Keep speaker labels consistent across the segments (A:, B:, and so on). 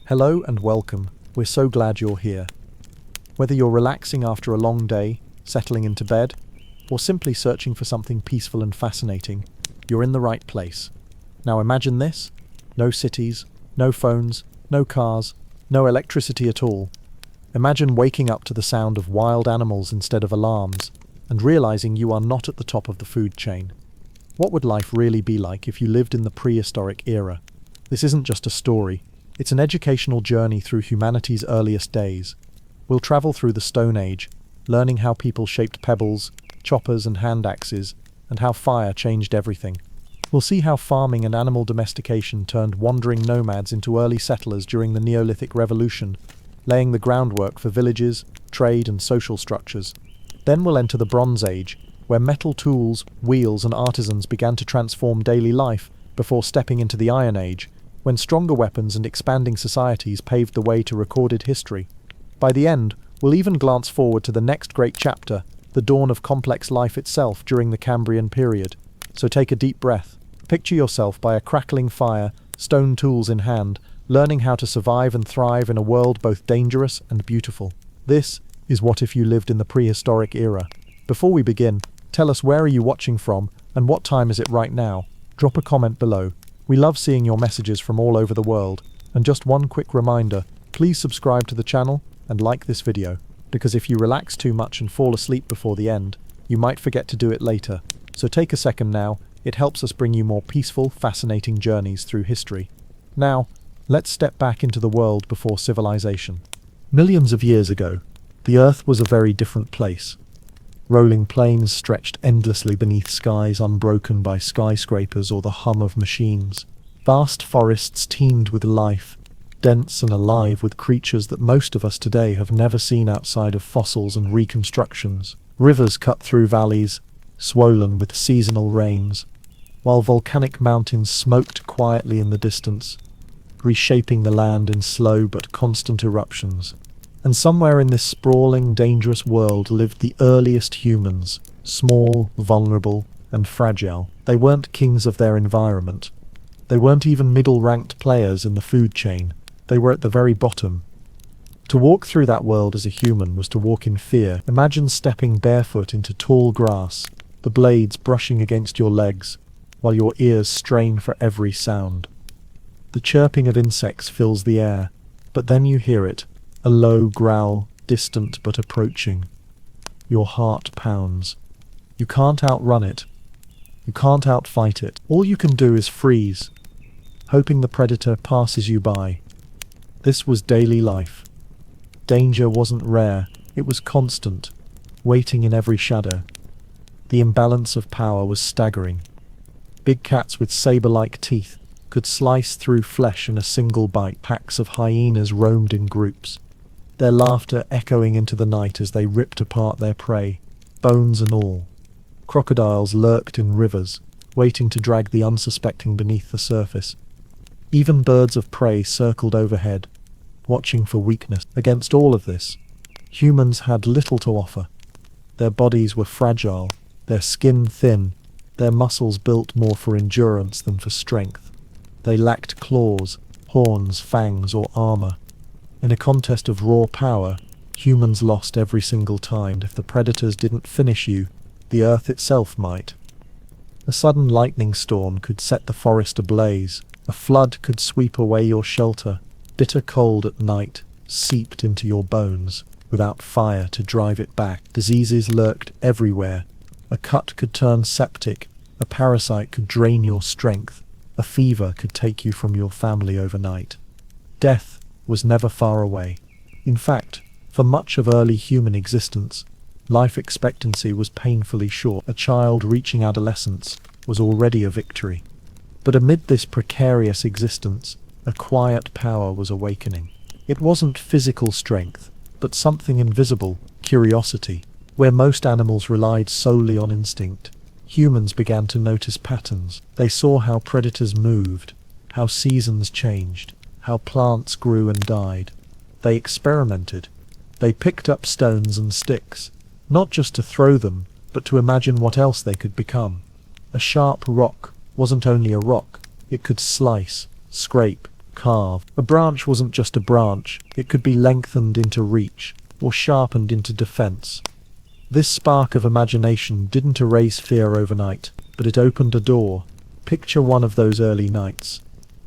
A: Hello and welcome. We're so glad you're here. Whether you're relaxing after a long day, settling into bed, or simply searching for something peaceful and fascinating, you're in the right place. Now imagine this: no cities, no phones, no cars, no electricity at all. Imagine waking up to the sound of wild animals instead of alarms, and realizing you are not at the top of the food chain. What would life really be like if you lived in the prehistoric era? This isn't just a story. It's an educational journey through humanity's earliest days. We'll travel through the Stone Age, learning how people shaped pebbles, choppers and hand axes, and how fire changed everything. We'll see how farming and animal domestication turned wandering nomads into early settlers during the Neolithic Revolution, laying the groundwork for villages, trade and social structures. Then we'll enter the Bronze Age, where metal tools, wheels and artisans began to transform daily life before stepping into the Iron Age, when stronger weapons and expanding societies paved the way to recorded history. By the end, we'll even glance forward to the next great chapter, the dawn of complex life itself during the Cambrian period. So take a deep breath. Picture yourself by a crackling fire, stone tools in hand, learning how to survive and thrive in a world both dangerous and beautiful. This is What If You Lived in the Prehistoric Era. Before we begin, tell us, where are you watching from and what time is it right now? Drop a comment below. We love seeing your messages from all over the world. And just one quick reminder, please subscribe to the channel and like this video, because if you relax too much and fall asleep before the end, you might forget to do it later. So take a second now. It helps us bring you more peaceful, fascinating journeys through history. Now, let's step back into the world before civilization. Millions of years ago, the Earth was a very different place. Rolling plains stretched endlessly beneath skies unbroken by skyscrapers or the hum of machines. Vast forests teemed with life, dense and alive with creatures that most of us today have never seen outside of fossils and reconstructions. Rivers cut through valleys, swollen with seasonal rains, while volcanic mountains smoked quietly in the distance, reshaping the land in slow but constant eruptions. And somewhere in this sprawling, dangerous world lived the earliest humans, small, vulnerable, and fragile. They weren't kings of their environment. They weren't even middle-ranked players in the food chain. They were at the very bottom. To walk through that world as a human was to walk in fear. Imagine stepping barefoot into tall grass, the blades brushing against your legs, while your ears strain for every sound. The chirping of insects fills the air, but then you hear it. A low growl, distant but approaching. Your heart pounds. You can't outrun it. You can't outfight it. All you can do is freeze, hoping the predator passes you by. This was daily life. Danger wasn't rare, it was constant, waiting in every shadow. The imbalance of power was staggering. Big cats with saber-like teeth could slice through flesh in a single bite. Packs of hyenas roamed in groups, their laughter echoing into the night as they ripped apart their prey, bones and all. Crocodiles lurked in rivers, waiting to drag the unsuspecting beneath the surface. Even birds of prey circled overhead, watching for weakness. Against all of this, humans had little to offer. Their bodies were fragile, their skin thin, their muscles built more for endurance than for strength. They lacked claws, horns, fangs, or armor. In a contest of raw power, humans lost every single time. If the predators didn't finish you, the earth itself might. A sudden lightning storm could set the forest ablaze. A flood could sweep away your shelter. Bitter cold at night seeped into your bones, without fire to drive it back. Diseases lurked everywhere. A cut could turn septic. A parasite could drain your strength. A fever could take you from your family overnight. Death was never far away. In fact, for much of early human existence, life expectancy was painfully short. A child reaching adolescence was already a victory. But amid this precarious existence, a quiet power was awakening. It wasn't physical strength, but something invisible, curiosity. Where most animals relied solely on instinct, humans began to notice patterns. They saw how predators moved, how seasons changed, how plants grew and died. They experimented. They picked up stones and sticks, not just to throw them, but to imagine what else they could become. A sharp rock wasn't only a rock, it could slice, scrape, carve. A branch wasn't just a branch, it could be lengthened into reach, or sharpened into defense. This spark of imagination didn't erase fear overnight, but it opened a door. Picture one of those early nights.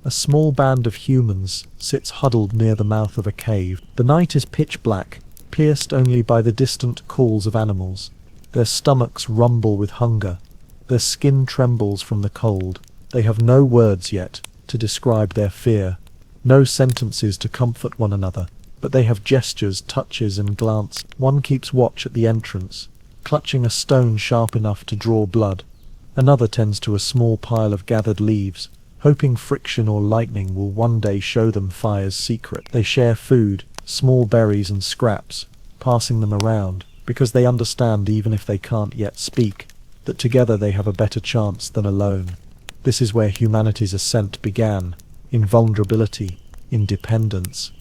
A: A small band of humans sits huddled near the mouth of a cave. The night is pitch black, pierced only by the distant calls of animals. Their stomachs rumble with hunger. Their skin trembles from the cold. They have no words yet to describe their fear, no sentences to comfort one another, but they have gestures, touches, and glance. One keeps watch at the entrance, clutching a stone sharp enough to draw blood. Another tends to a small pile of gathered leaves, hoping friction or lightning will one day show them fire's secret. They share food, small berries and scraps, passing them around, because they understand, even if they can't yet speak, that together they have a better chance than alone. This is where humanity's ascent began, in vulnerability, in dependence,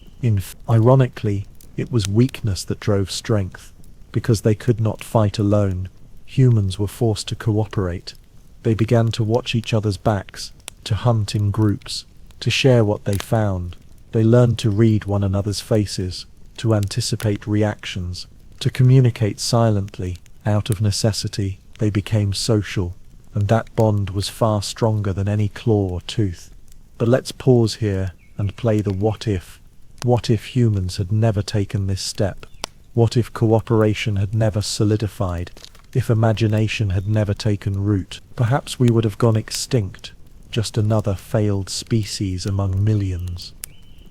A: Ironically, it was weakness that drove strength. Because they could not fight alone, humans were forced to cooperate. They began to watch each other's backs, to hunt in groups, to share what they found. They learned to read one another's faces, to anticipate reactions, to communicate silently. Out of necessity, they became social, and that bond was far stronger than any claw or tooth. But let's pause here and play the what if. What if humans had never taken this step? What if cooperation had never solidified? If imagination had never taken root? Perhaps we would have gone extinct, just another failed species among millions.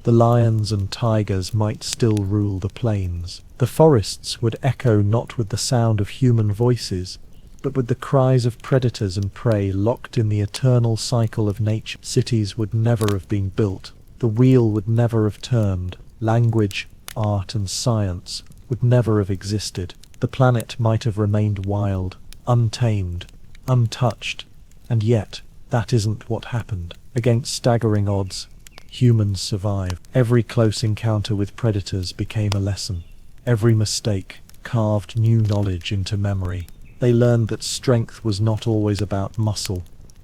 A: The lions and tigers might still rule the plains. The forests would echo not with the sound of human voices, but with the cries of predators and prey locked in the eternal cycle of nature. Cities would never have been built. The wheel would never have turned. Language, art, and science would never have existed. The planet might have remained wild, untamed, untouched. And yet, that isn't what happened. Against staggering odds, humans survived. Every close encounter with predators became a lesson. Every mistake carved new knowledge into memory. They learned that strength was not always about muscle.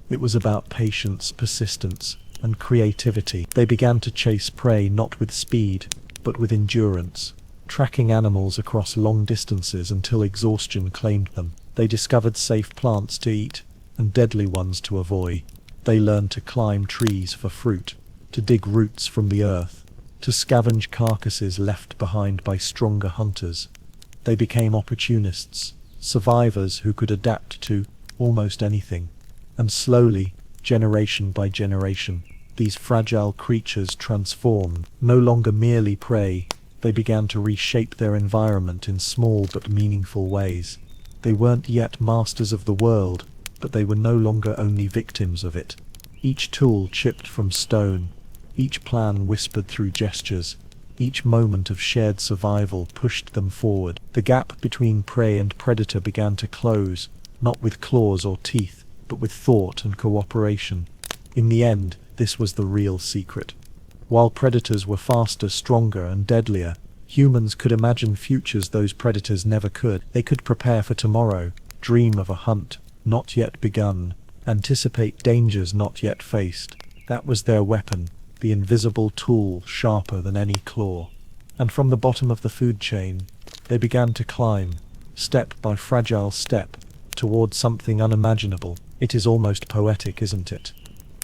A: It was about patience, persistence, and creativity. They began to chase prey not with speed, but with endurance, tracking animals across long distances until exhaustion claimed them. They discovered safe plants to eat and deadly ones to avoid. They learned to climb trees for fruit, to dig roots from the earth, to scavenge carcasses left behind by stronger hunters. They became opportunists, survivors who could adapt to almost anything. And slowly, generation by generation, these fragile creatures transformed. No longer merely prey, they began to reshape their environment in small but meaningful ways. They weren't yet masters of the world, but they were no longer only victims of it. Each tool chipped from stone, each plan whispered through gestures, each moment of shared survival pushed them forward. The gap between prey and predator began to close, not with claws or teeth, but with thought and cooperation. In the end, this was the real secret. While predators were faster, stronger, and deadlier, humans could imagine futures those predators never could. They could prepare for tomorrow, dream of a hunt not yet begun, anticipate dangers not yet faced. That was their weapon, the invisible tool sharper than any claw. And from the bottom of the food chain, they began to climb, step by fragile step, toward something unimaginable. It is almost poetic, isn't it?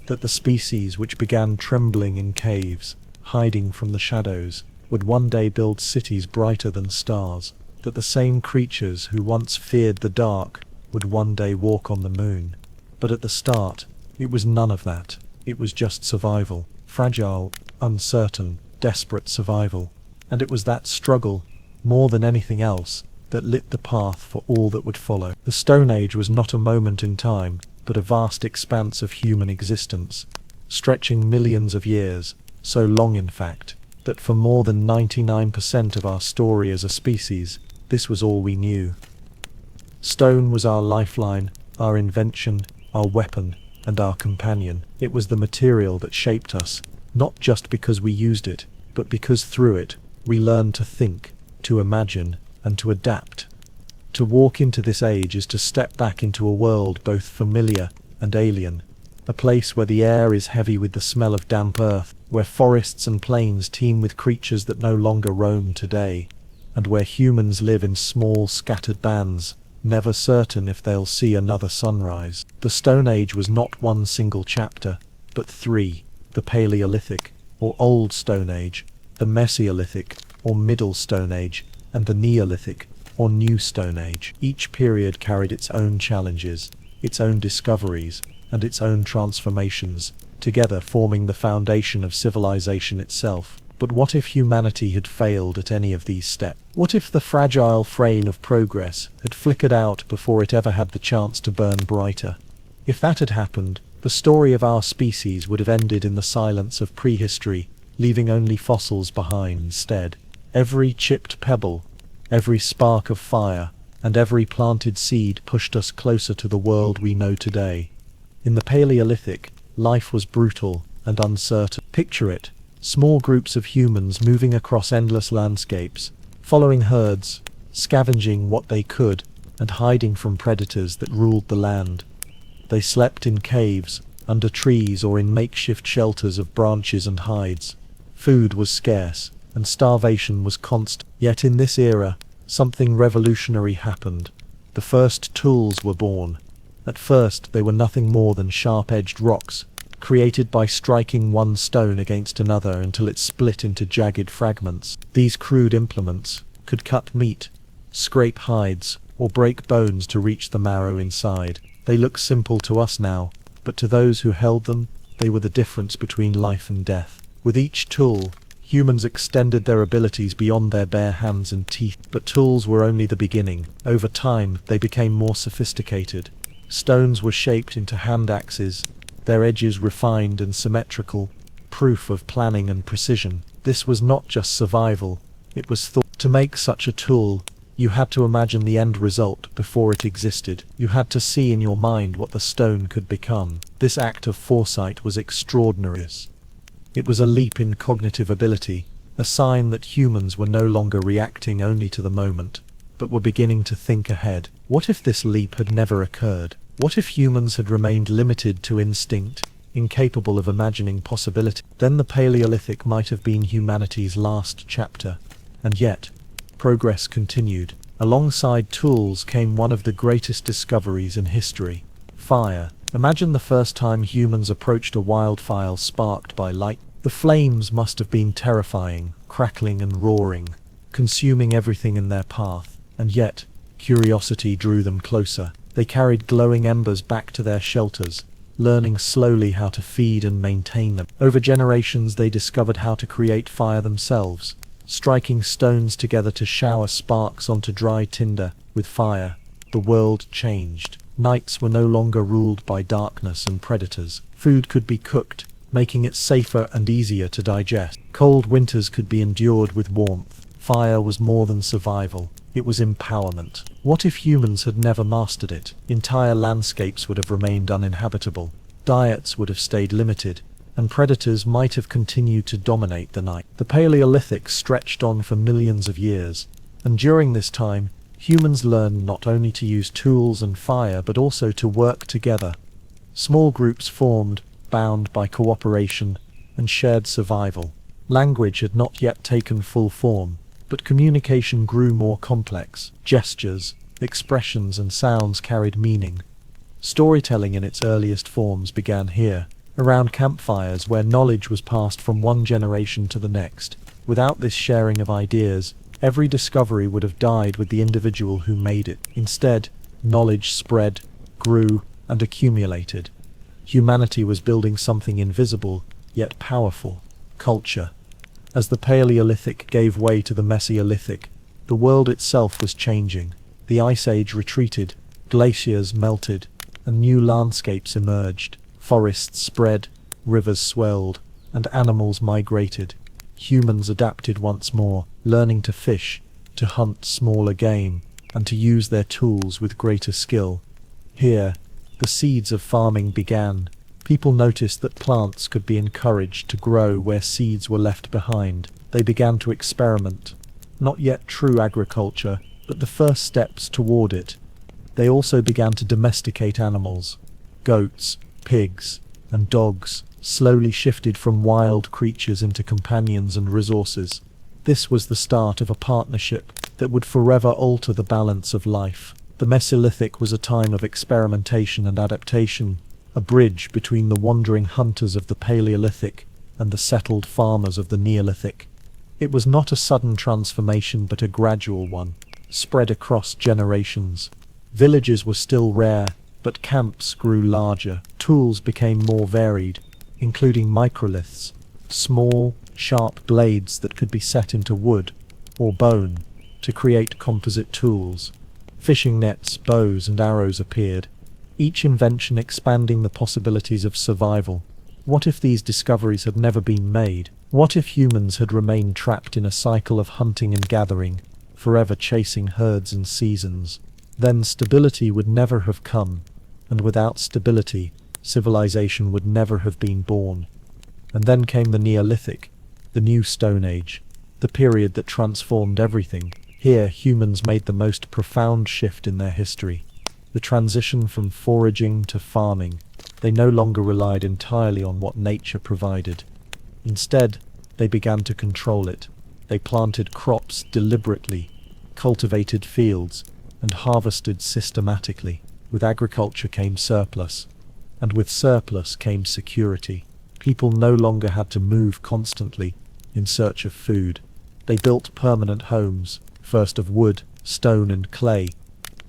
A: That the species which began trembling in caves, hiding from the shadows, would one day build cities brighter than stars. That the same creatures who once feared the dark would one day walk on the moon. But at the start, it was none of that. It was just survival. Fragile, uncertain, desperate survival. And it was that struggle, more than anything else, that lit the path for all that would follow. The Stone Age was not a moment in time, but a vast expanse of human existence, stretching millions of years, so long in fact, that for more than 99% of our story as a species, this was all we knew. Stone was our lifeline, our invention, our weapon, and our companion. It was the material that shaped us, not just because we used it, but because through it, we learned to think, to imagine, and to adapt. To walk into this age is to step back into a world both familiar and alien, a place where the air is heavy with the smell of damp earth, where forests and plains teem with creatures that no longer roam today, and where humans live in small, scattered bands, never certain if they'll see another sunrise. The Stone Age was not one single chapter, but three: the Paleolithic, or Old Stone Age, the Mesolithic, or Middle Stone Age, and the Neolithic, or New Stone Age. Each period carried its own challenges, its own discoveries, and its own transformations, together forming the foundation of civilization itself. But what if humanity had failed at any of these steps? What if the fragile frame of progress had flickered out before it ever had the chance to burn brighter? If that had happened, the story of our species would have ended in the silence of prehistory, leaving only fossils behind instead. Every chipped pebble, every spark of fire, and every planted seed pushed us closer to the world we know today. In the Paleolithic, life was brutal and uncertain. Picture it: small groups of humans moving across endless landscapes, following herds, scavenging what they could, and hiding from predators that ruled the land. They slept in caves, under trees, or in makeshift shelters of branches and hides. Food was scarce, and starvation was constant. Yet in this era, something revolutionary happened. The first tools were born. At first, they were nothing more than sharp-edged rocks, created by striking one stone against another until it split into jagged fragments. These crude implements could cut meat, scrape hides, or break bones to reach the marrow inside. They look simple to us now, but to those who held them, they were the difference between life and death. With each tool, humans extended their abilities beyond their bare hands and teeth. But tools were only the beginning. Over time, they became more sophisticated. Stones were shaped into hand axes, their edges refined and symmetrical, proof of planning and precision. This was not just survival, it was thought. To make such a tool, you had to imagine the end result before it existed. You had to see in your mind what the stone could become. This act of foresight was extraordinary. It was a leap in cognitive ability, a sign that humans were no longer reacting only to the moment, but were beginning to think ahead. What if this leap had never occurred? What if humans had remained limited to instinct, incapable of imagining possibility? Then the Paleolithic might have been humanity's last chapter. And yet, progress continued. Alongside tools came one of the greatest discoveries in history: fire. Imagine the first time humans approached a wildfire sparked by light. The flames must have been terrifying, crackling and roaring, consuming everything in their path. And yet, curiosity drew them closer. They carried glowing embers back to their shelters, learning slowly how to feed and maintain them. Over generations, they discovered how to create fire themselves, striking stones together to shower sparks onto dry tinder. With fire, the world changed. Nights were no longer ruled by darkness and predators. Food could be cooked, making it safer and easier to digest. Cold winters could be endured with warmth. Fire was more than survival. It was empowerment. What if humans had never mastered it? Entire landscapes would have remained uninhabitable. Diets would have stayed limited, and predators might have continued to dominate the night. The Paleolithic stretched on for millions of years, and during this time, humans learned not only to use tools and fire but also to work together. Small groups formed, bound by cooperation and shared survival. Language had not yet taken full form, but communication grew more complex. Gestures, expressions, and sounds carried meaning. Storytelling in its earliest forms began here, around campfires where knowledge was passed from one generation to the next. Without this sharing of ideas, every discovery would have died with the individual who made it. Instead, knowledge spread, grew, and accumulated. Humanity was building something invisible, yet powerful: culture. As the Paleolithic gave way to the Mesolithic, the world itself was changing. The Ice Age retreated, glaciers melted, and new landscapes emerged. Forests spread, rivers swelled, and animals migrated. Humans adapted once more, learning to fish, to hunt smaller game, and to use their tools with greater skill. Here, the seeds of farming began. People noticed that plants could be encouraged to grow where seeds were left behind. They began to experiment. Not yet true agriculture, but the first steps toward it. They also began to domesticate animals. Goats, pigs, and dogs, slowly shifted from wild creatures into companions and resources. This was the start of a partnership that would forever alter the balance of life. The Mesolithic was a time of experimentation and adaptation, a bridge between the wandering hunters of the Paleolithic and the settled farmers of the Neolithic. It was not a sudden transformation but a gradual one, spread across generations. Villages were still rare, but camps grew larger. Tools became more varied, including microliths, small, sharp blades that could be set into wood or bone to create composite tools. Fishing nets, bows, and arrows appeared, each invention expanding the possibilities of survival. What if these discoveries had never been made? What if humans had remained trapped in a cycle of hunting and gathering, forever chasing herds and seasons? Then stability would never have come, and without stability, civilization would never have been born. And then came the Neolithic, the new Stone Age, the period that transformed everything. Here, humans made the most profound shift in their history. The transition from foraging to farming. They no longer relied entirely on what nature provided. Instead, they began to control it. They planted crops deliberately, cultivated fields, and harvested systematically. With agriculture came surplus, and with surplus came security. People no longer had to move constantly in search of food. They built permanent homes, first of wood, stone, and clay,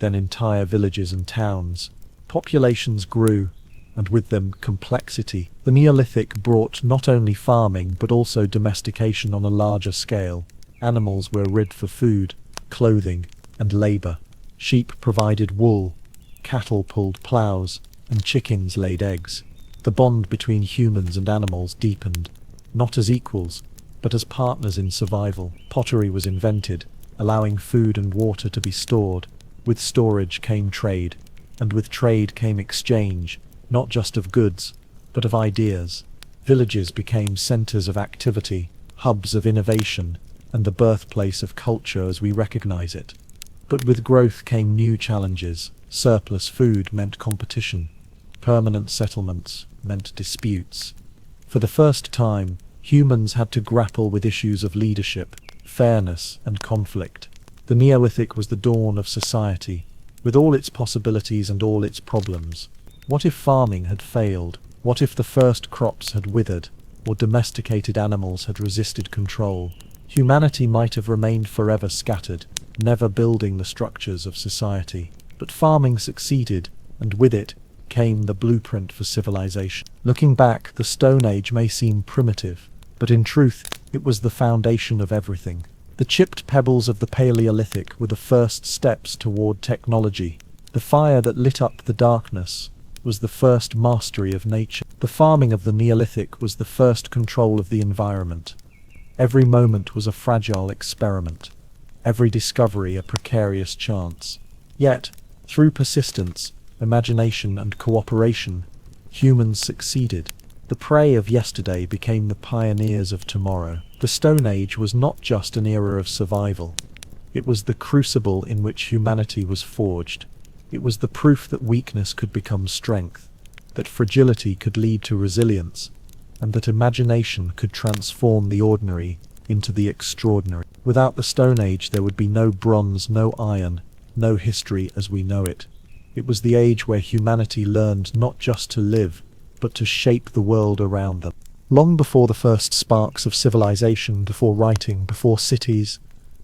A: then entire villages and towns. Populations grew, and with them complexity. The Neolithic brought not only farming but also domestication on a larger scale. Animals were reared for food, clothing, and labor. Sheep provided wool, cattle pulled plows, and chickens laid eggs. The bond between humans and animals deepened, not as equals, but as partners in survival. Pottery was invented, allowing food and water to be stored. With storage came trade, and with trade came exchange, not just of goods, but of ideas. Villages became centers of activity, hubs of innovation, and the birthplace of culture as we recognize it. But with growth came new challenges. Surplus food meant competition. Permanent settlements meant disputes. For the first time, humans had to grapple with issues of leadership, fairness, and conflict. The Neolithic was the dawn of society, with all its possibilities and all its problems. What if farming had failed? What if the first crops had withered, or domesticated animals had resisted control? Humanity might have remained forever scattered, never building the structures of society. But farming succeeded, and with it came the blueprint for civilization. Looking back, the Stone Age may seem primitive, but in truth, it was the foundation of everything. The chipped pebbles of the Paleolithic were the first steps toward technology. The fire that lit up the darkness was the first mastery of nature. The farming of the Neolithic was the first control of the environment. Every moment was a fragile experiment, every discovery a precarious chance. Yet, through persistence, imagination, and cooperation, humans succeeded. The prey of yesterday became the pioneers of tomorrow. The Stone Age was not just an era of survival. It was the crucible in which humanity was forged. It was the proof that weakness could become strength, that fragility could lead to resilience, and that imagination could transform the ordinary into the extraordinary. Without the Stone Age, there would be no bronze, no iron, no history as we know it. It was the age where humanity learned not just to live, but to shape the world around them. Long before the first sparks of civilization, before writing, before cities,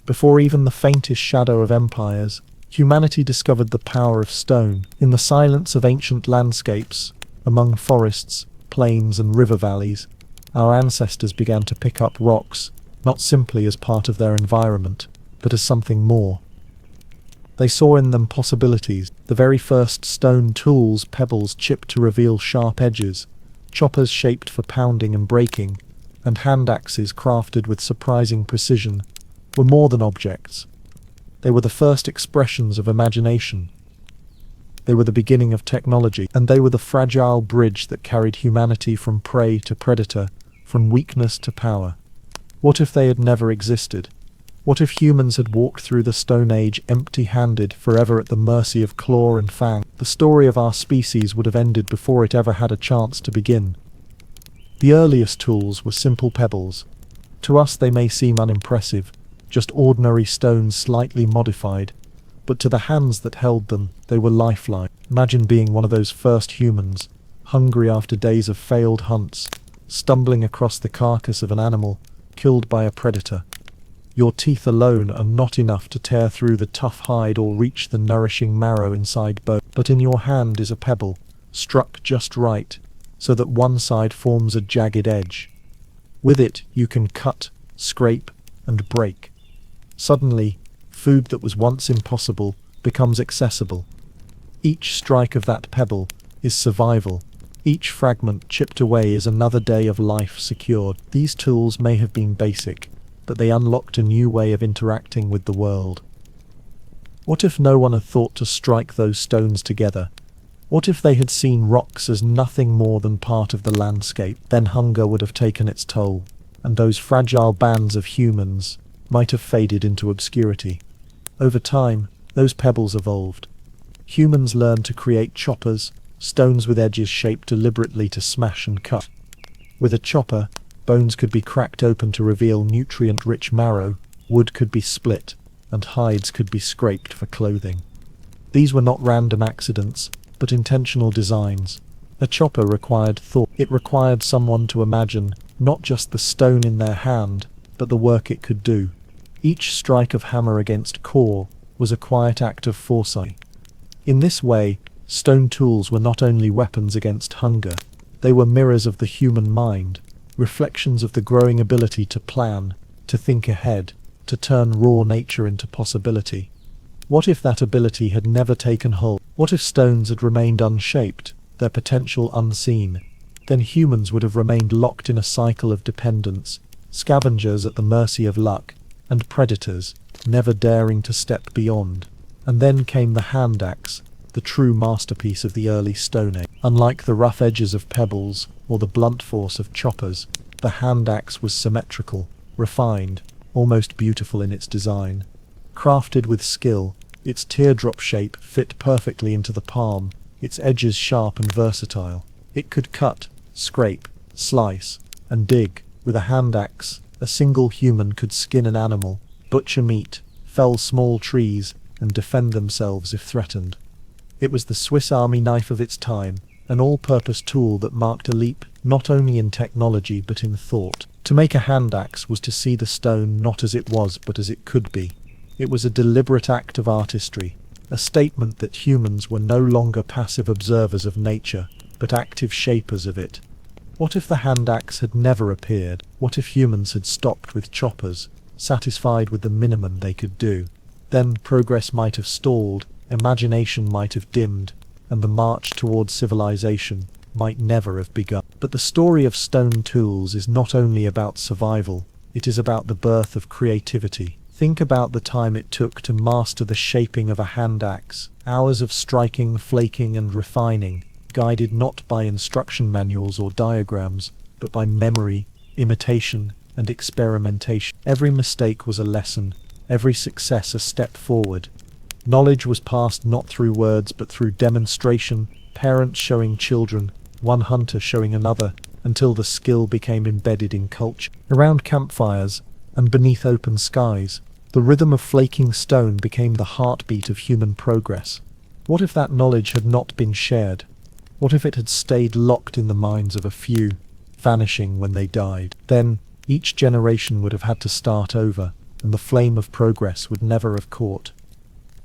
A: before even the faintest shadow of empires, humanity discovered the power of stone. In the silence of ancient landscapes, among forests, plains, and river valleys, our ancestors began to pick up rocks, not simply as part of their environment, but as something more. They saw in them possibilities. The very first stone tools, pebbles chipped to reveal sharp edges, choppers shaped for pounding and breaking, and hand axes crafted with surprising precision, were more than objects. They were the first expressions of imagination. They were the beginning of technology, and they were the fragile bridge that carried humanity from prey to predator, from weakness to power. What if they had never existed? What if humans had walked through the Stone Age empty-handed, forever at the mercy of claw and fang? The story of our species would have ended before it ever had a chance to begin. The earliest tools were simple pebbles. To us they may seem unimpressive, just ordinary stones slightly modified, but to the hands that held them, they were lifeline. Imagine being one of those first humans, hungry after days of failed hunts, stumbling across the carcass of an animal killed by a predator. Your teeth alone are not enough to tear through the tough hide or reach the nourishing marrow inside bone, but in your hand is a pebble, struck just right, so that one side forms a jagged edge. With it you can cut, scrape, and break. Suddenly, food that was once impossible becomes accessible. Each strike of that pebble is survival. Each fragment chipped away is another day of life secured. These tools may have been basic, but they unlocked a new way of interacting with the world. What if no one had thought to strike those stones together? What if they had seen rocks as nothing more than part of the landscape? Then hunger would have taken its toll, and those fragile bands of humans might have faded into obscurity. Over time, those pebbles evolved. Humans learned to create choppers, stones with edges shaped deliberately to smash and cut. With a chopper, bones could be cracked open to reveal nutrient-rich marrow, wood could be split, and hides could be scraped for clothing. These were not random accidents, but intentional designs. A chopper required thought. It required someone to imagine not just the stone in their hand, but the work it could do. Each strike of hammer against core was a quiet act of foresight. In this way, stone tools were not only weapons against hunger, they were mirrors of the human mind, reflections of the growing ability to plan, to think ahead, to turn raw nature into possibility. What if that ability had never taken hold? What if stones had remained unshaped, their potential unseen? Then humans would have remained locked in a cycle of dependence, scavengers at the mercy of luck, and predators, never daring to step beyond. And then came the hand axe, the true masterpiece of the early Stone Age. Unlike the rough edges of pebbles or the blunt force of choppers, the hand axe was symmetrical, refined, almost beautiful in its design. Crafted with skill, its teardrop shape fit perfectly into the palm, its edges sharp and versatile. It could cut, scrape, slice, and dig. With a hand axe, a single human could skin an animal, butcher meat, fell small trees, and defend themselves if threatened. It was the Swiss Army knife of its time, an all-purpose tool that marked a leap not only in technology but in thought. To make a hand axe was to see the stone not as it was but as it could be. It was a deliberate act of artistry, a statement that humans were no longer passive observers of nature, but active shapers of it. What if the hand axe had never appeared? What if humans had stopped with choppers, satisfied with the minimum they could do? Then progress might have stalled, imagination might have dimmed, and the march towards civilization might never have begun. But the story of stone tools is not only about survival, it is about the birth of creativity. Think about the time it took to master the shaping of a hand axe, hours of striking, flaking, and refining, guided not by instruction manuals or diagrams, but by memory, imitation, and experimentation. Every mistake was a lesson, every success a step forward. Knowledge was passed not through words but through demonstration, parents showing children, one hunter showing another, until the skill became embedded in culture. Around campfires, and beneath open skies, the rhythm of flaking stone became the heartbeat of human progress. What if that knowledge had not been shared? What if it had stayed locked in the minds of a few, vanishing when they died? Then, each generation would have had to start over, and the flame of progress would never have caught.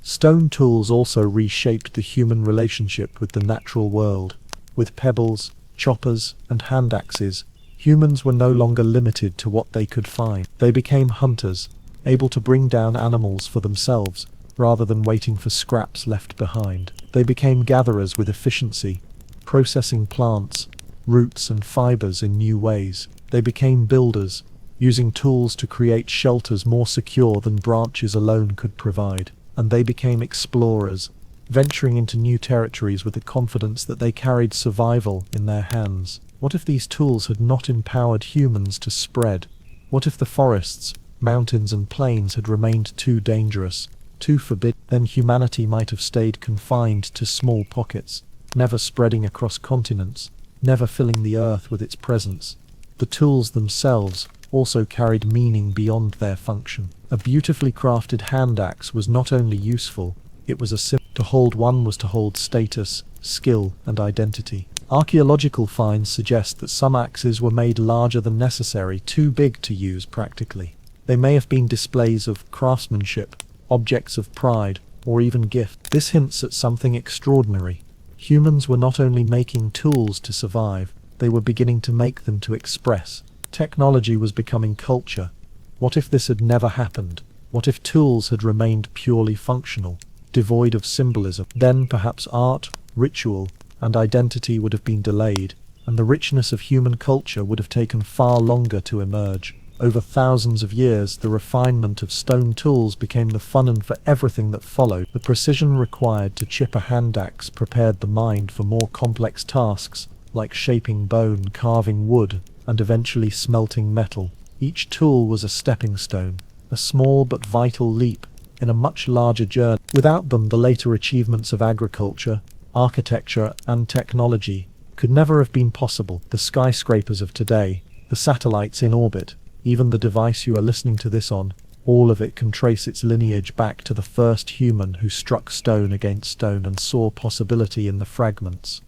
A: Stone tools also reshaped the human relationship with the natural world. With pebbles, choppers, and hand axes, humans were no longer limited to what they could find. They became hunters, able to bring down animals for themselves, rather than waiting for scraps left behind. They became gatherers with efficiency, processing plants, roots, and fibers in new ways. They became builders, using tools to create shelters more secure than branches alone could provide. And they became explorers, venturing into new territories with the confidence that they carried survival in their hands. What if these tools had not empowered humans to spread? What if the forests, mountains, and plains had remained too dangerous, too forbidden? Then humanity might have stayed confined to small pockets, never spreading across continents, never filling the earth with its presence. the tools themselves also carried meaning beyond their function. A beautifully crafted hand axe was not only useful, it was a symbol. To hold one was to hold status, skill, and identity. Archaeological finds suggest that some axes were made larger than necessary, too big to use practically. They may have been displays of craftsmanship, objects of pride, or even gifts. This hints at something extraordinary. Humans were not only making tools to survive, they were beginning to make them to express. Technology was becoming culture. What if this had never happened? What if tools had remained purely functional, devoid of symbolism? Then perhaps art, ritual, and identity would have been delayed, and the richness of human culture would have taken far longer to emerge. Over thousands of years, the refinement of stone tools became the fun for everything that followed. The precision required to chip a hand axe prepared the mind for more complex tasks, like shaping bone, carving wood, and eventually smelting metal. Each tool was a stepping stone, a small but vital leap in a much larger journey. Without them, the later achievements of agriculture, architecture, and technology could never have been possible. The skyscrapers of today, the satellites in orbit, even the device you are listening to this on, all of it can trace its lineage back to the first human who struck stone against stone and saw possibility in the fragments.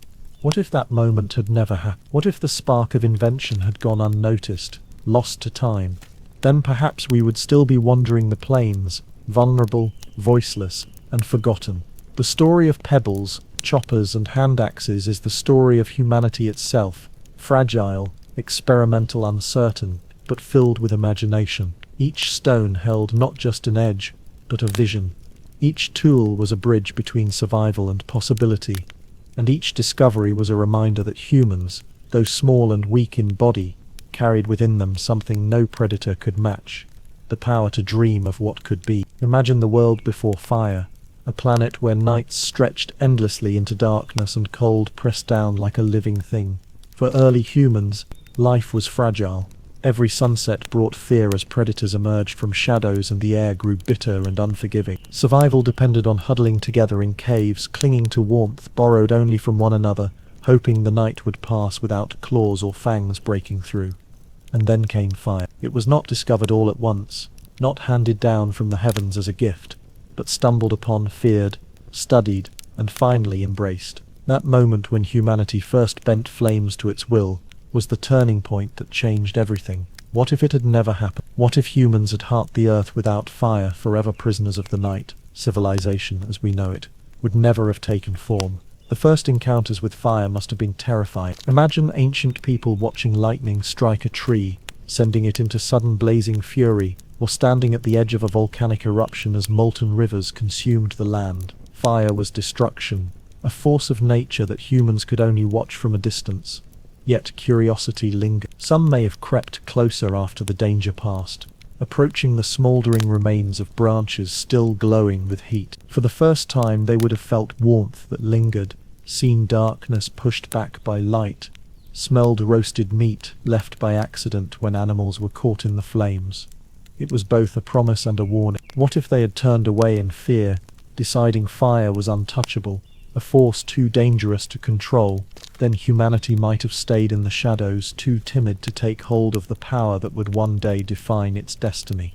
A: What if that moment had never happened? What if the spark of invention had gone unnoticed, lost to time? Then perhaps we would still be wandering the plains, vulnerable, voiceless, and forgotten. The story of pebbles, choppers, and hand axes is the story of humanity itself, fragile, experimental, uncertain, but filled with imagination. Each stone held not just an edge, but a vision. Each tool was a bridge between survival and possibility, and each discovery was a reminder that humans, though small and weak in body, carried within them something no predator could match: the power to dream of what could be. Imagine the world before fire, a planet where nights stretched endlessly into darkness and cold pressed down like a living thing. For early humans, life was fragile. Every sunset brought fear as predators emerged from shadows and the air grew bitter and unforgiving. Survival depended on huddling together in caves, clinging to warmth borrowed only from one another, hoping the night would pass without claws or fangs breaking through. And then came fire. It was not discovered all at once, not handed down from the heavens as a gift, but stumbled upon, feared, studied, and finally embraced. That moment when humanity first bent flames to its will was the turning point that changed everything. What if it had never happened? What if humans had harped the earth without fire, forever prisoners of the night? Civilization, as we know it, would never have taken form. The first encounters with fire must have been terrifying. Imagine ancient people watching lightning strike a tree, sending it into sudden blazing fury, or standing at the edge of a volcanic eruption as molten rivers consumed the land. Fire was destruction, a force of nature that humans could only watch from a distance. Yet curiosity lingered. Some may have crept closer after the danger passed, approaching the smouldering remains of branches still glowing with heat. For the first time they would have felt warmth that lingered, seen darkness pushed back by light, smelled roasted meat left by accident when animals were caught in the flames. It was both a promise and a warning. What if they had turned away in fear, deciding fire was untouchable, a force too dangerous to control? Then humanity might have stayed in the shadows, too timid to take hold of the power that would one day define its destiny.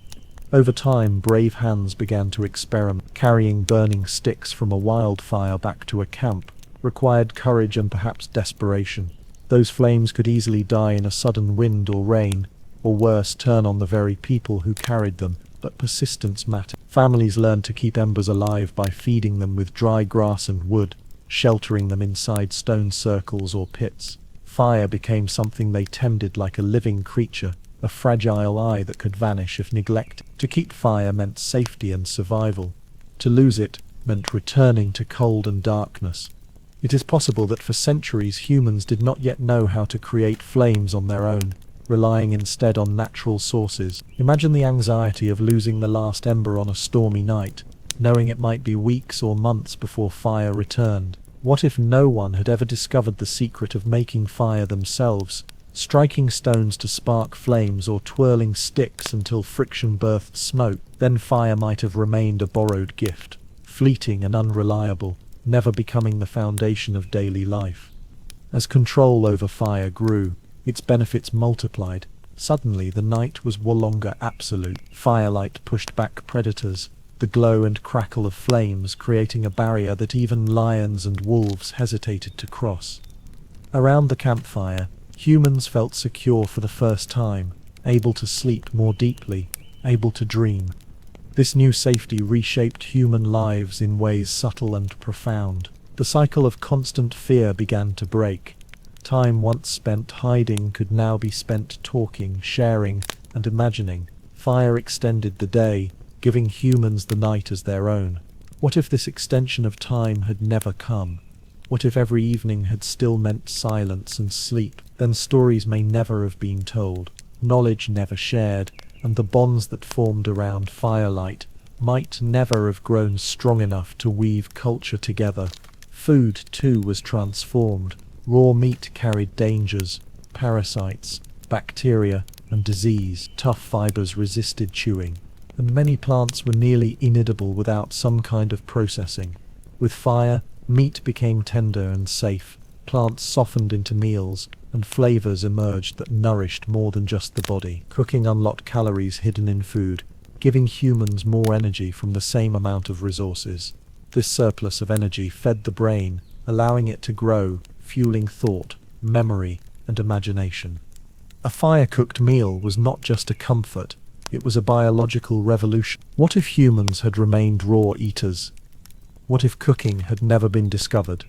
A: Over time, brave hands began to experiment. Carrying burning sticks from a wildfire back to a camp required courage and perhaps desperation. Those flames could easily die in a sudden wind or rain, or worse, turn on the very people who carried them, but persistence mattered. Families learned to keep embers alive by feeding them with dry grass and wood, sheltering them inside stone circles or pits. Fire became something they tended like a living creature, a fragile eye that could vanish if neglected. To keep fire meant safety and survival. To lose it meant returning to cold and darkness. It is possible that for centuries humans did not yet know how to create flames on their own, relying instead on natural sources. Imagine the anxiety of losing the last ember on a stormy night, knowing it might be weeks or months before fire returned. What if no one had ever discovered the secret of making fire themselves, striking stones to spark flames or twirling sticks until friction birthed smoke? Then fire might have remained a borrowed gift, fleeting and unreliable, never becoming the foundation of daily life. As control over fire grew, its benefits multiplied. Suddenly the night was no longer absolute. Firelight pushed back predators, the glow and crackle of flames creating a barrier that even lions and wolves hesitated to cross. Around the campfire, humans felt secure for the first time, able to sleep more deeply, able to dream. This new safety reshaped human lives in ways subtle and profound. The cycle of constant fear began to break. Time once spent hiding could now be spent talking, sharing, and imagining. Fire extended the day, giving humans the night as their own. What if this extension of time had never come? What if every evening had still meant silence and sleep? Then stories may never have been told, knowledge never shared, and the bonds that formed around firelight might never have grown strong enough to weave culture together. Food, too, was transformed. Raw meat carried dangers, parasites, bacteria, and disease. Tough fibers resisted chewing, and many plants were nearly inedible without some kind of processing. With fire, meat became tender and safe, plants softened into meals, and flavors emerged that nourished more than just the body. Cooking unlocked calories hidden in food, giving humans more energy from the same amount of resources. This surplus of energy fed the brain, allowing it to grow, fueling thought, memory, and imagination. A fire-cooked meal was not just a comfort, it was a biological revolution. What if humans had remained raw eaters? What if cooking had never been discovered?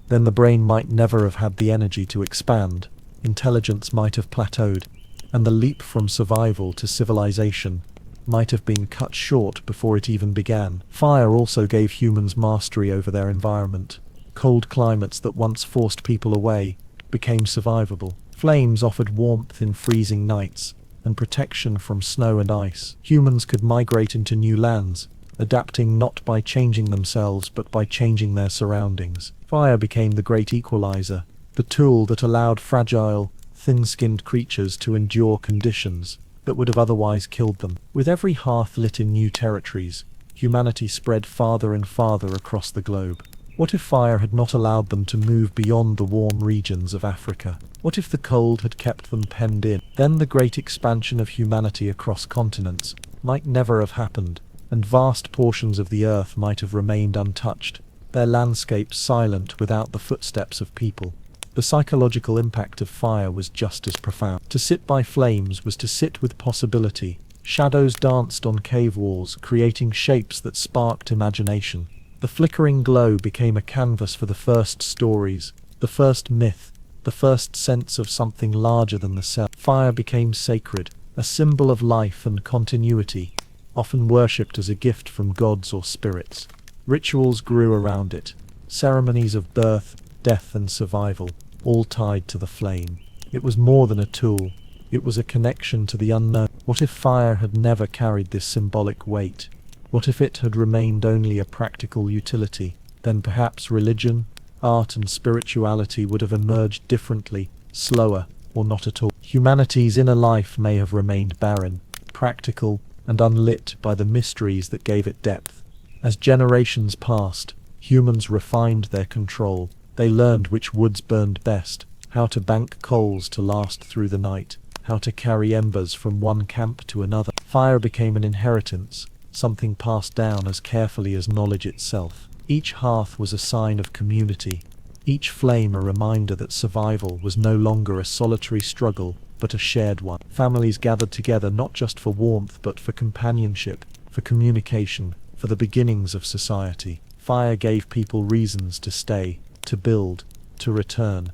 A: Then the brain might never have had the energy to expand, intelligence might have plateaued, and the leap from survival to civilization might have been cut short before it even began. Fire also gave humans mastery over their environment. Cold climates that once forced people away became survivable. Flames offered warmth in freezing nights, and protection from snow and ice. Humans could migrate into new lands, adapting not by changing themselves but by changing their surroundings. Fire became the great equalizer, the tool that allowed fragile, thin-skinned creatures to endure conditions that would have otherwise killed them. With every hearth lit in new territories, humanity spread farther and farther across the globe. What if fire had not allowed them to move beyond the warm regions of Africa? What if the cold had kept them penned in? Then the great expansion of humanity across continents might never have happened, and vast portions of the earth might have remained untouched, their landscapes silent without the footsteps of people. The psychological impact of fire was just as profound. To sit by flames was to sit with possibility. Shadows danced on cave walls, creating shapes that sparked imagination. The flickering glow became a canvas for the first stories, the first myth, the first sense of something larger than the self. Fire became sacred, a symbol of life and continuity, often worshipped as a gift from gods or spirits. Rituals grew around it, ceremonies of birth, death, and survival, all tied to the flame. It was more than a tool, it was a connection to the unknown. What if fire had never carried this symbolic weight? What if it had remained only a practical utility? Then perhaps religion, art, and spirituality would have emerged differently, slower, or not at all. Humanity's inner life may have remained barren, practical, and unlit by the mysteries that gave it depth. As generations passed, humans refined their control. They learned which woods burned best, how to bank coals to last through the night, how to carry embers from one camp to another. Fire became an inheritance, something passed down as carefully as knowledge itself. Each hearth was a sign of community, each flame a reminder that survival was no longer a solitary struggle, but a shared one. Families gathered together not just for warmth but for companionship, for communication, for the beginnings of society. Fire gave people reasons to stay, to build, to return.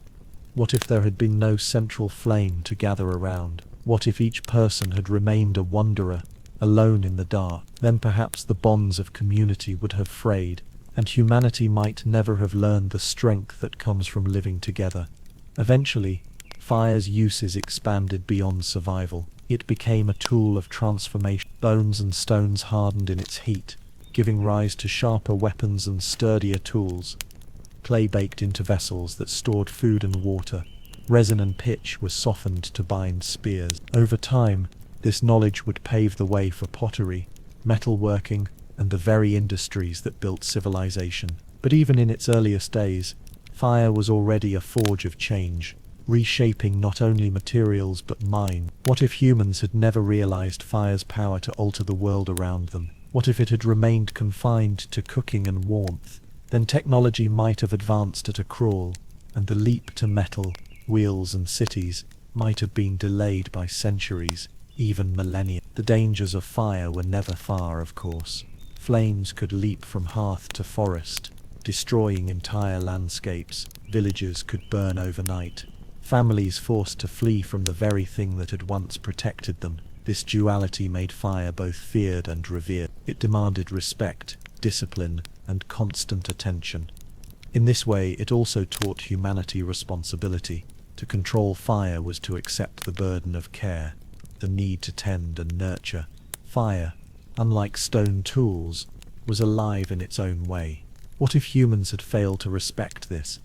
A: What if there had been no central flame to gather around? What if each person had remained a wanderer, alone in the dark? Then perhaps the bonds of community would have frayed, and humanity might never have learned the strength that comes from living together. Eventually, fire's uses expanded beyond survival. It became a tool of transformation. Bones and stones hardened in its heat, giving rise to sharper weapons and sturdier tools. Clay baked into vessels that stored food and water. Resin and pitch were softened to bind spears. Over time, this knowledge would pave the way for pottery, metalworking, and the very industries that built civilization. But even in its earliest days, fire was already a forge of change. reshaping not only materials but mind. What if humans had never realized fire's power to alter the world around them? What if it had remained confined to cooking and warmth? Then technology might have advanced at a crawl, and the leap to metal, wheels and cities might have been delayed by centuries, even millennia. The dangers of fire were never far, of course. Flames could leap from hearth to forest, destroying entire landscapes. Villages could burn overnight. Families forced to flee from the very thing that had once protected them. This duality made fire both feared and revered. It demanded respect, discipline, and constant attention. In this way, it also taught humanity responsibility. To control fire was to accept the burden of care, the need to tend and nurture. Fire, unlike stone tools, was alive in its own way. What if humans had failed to respect this?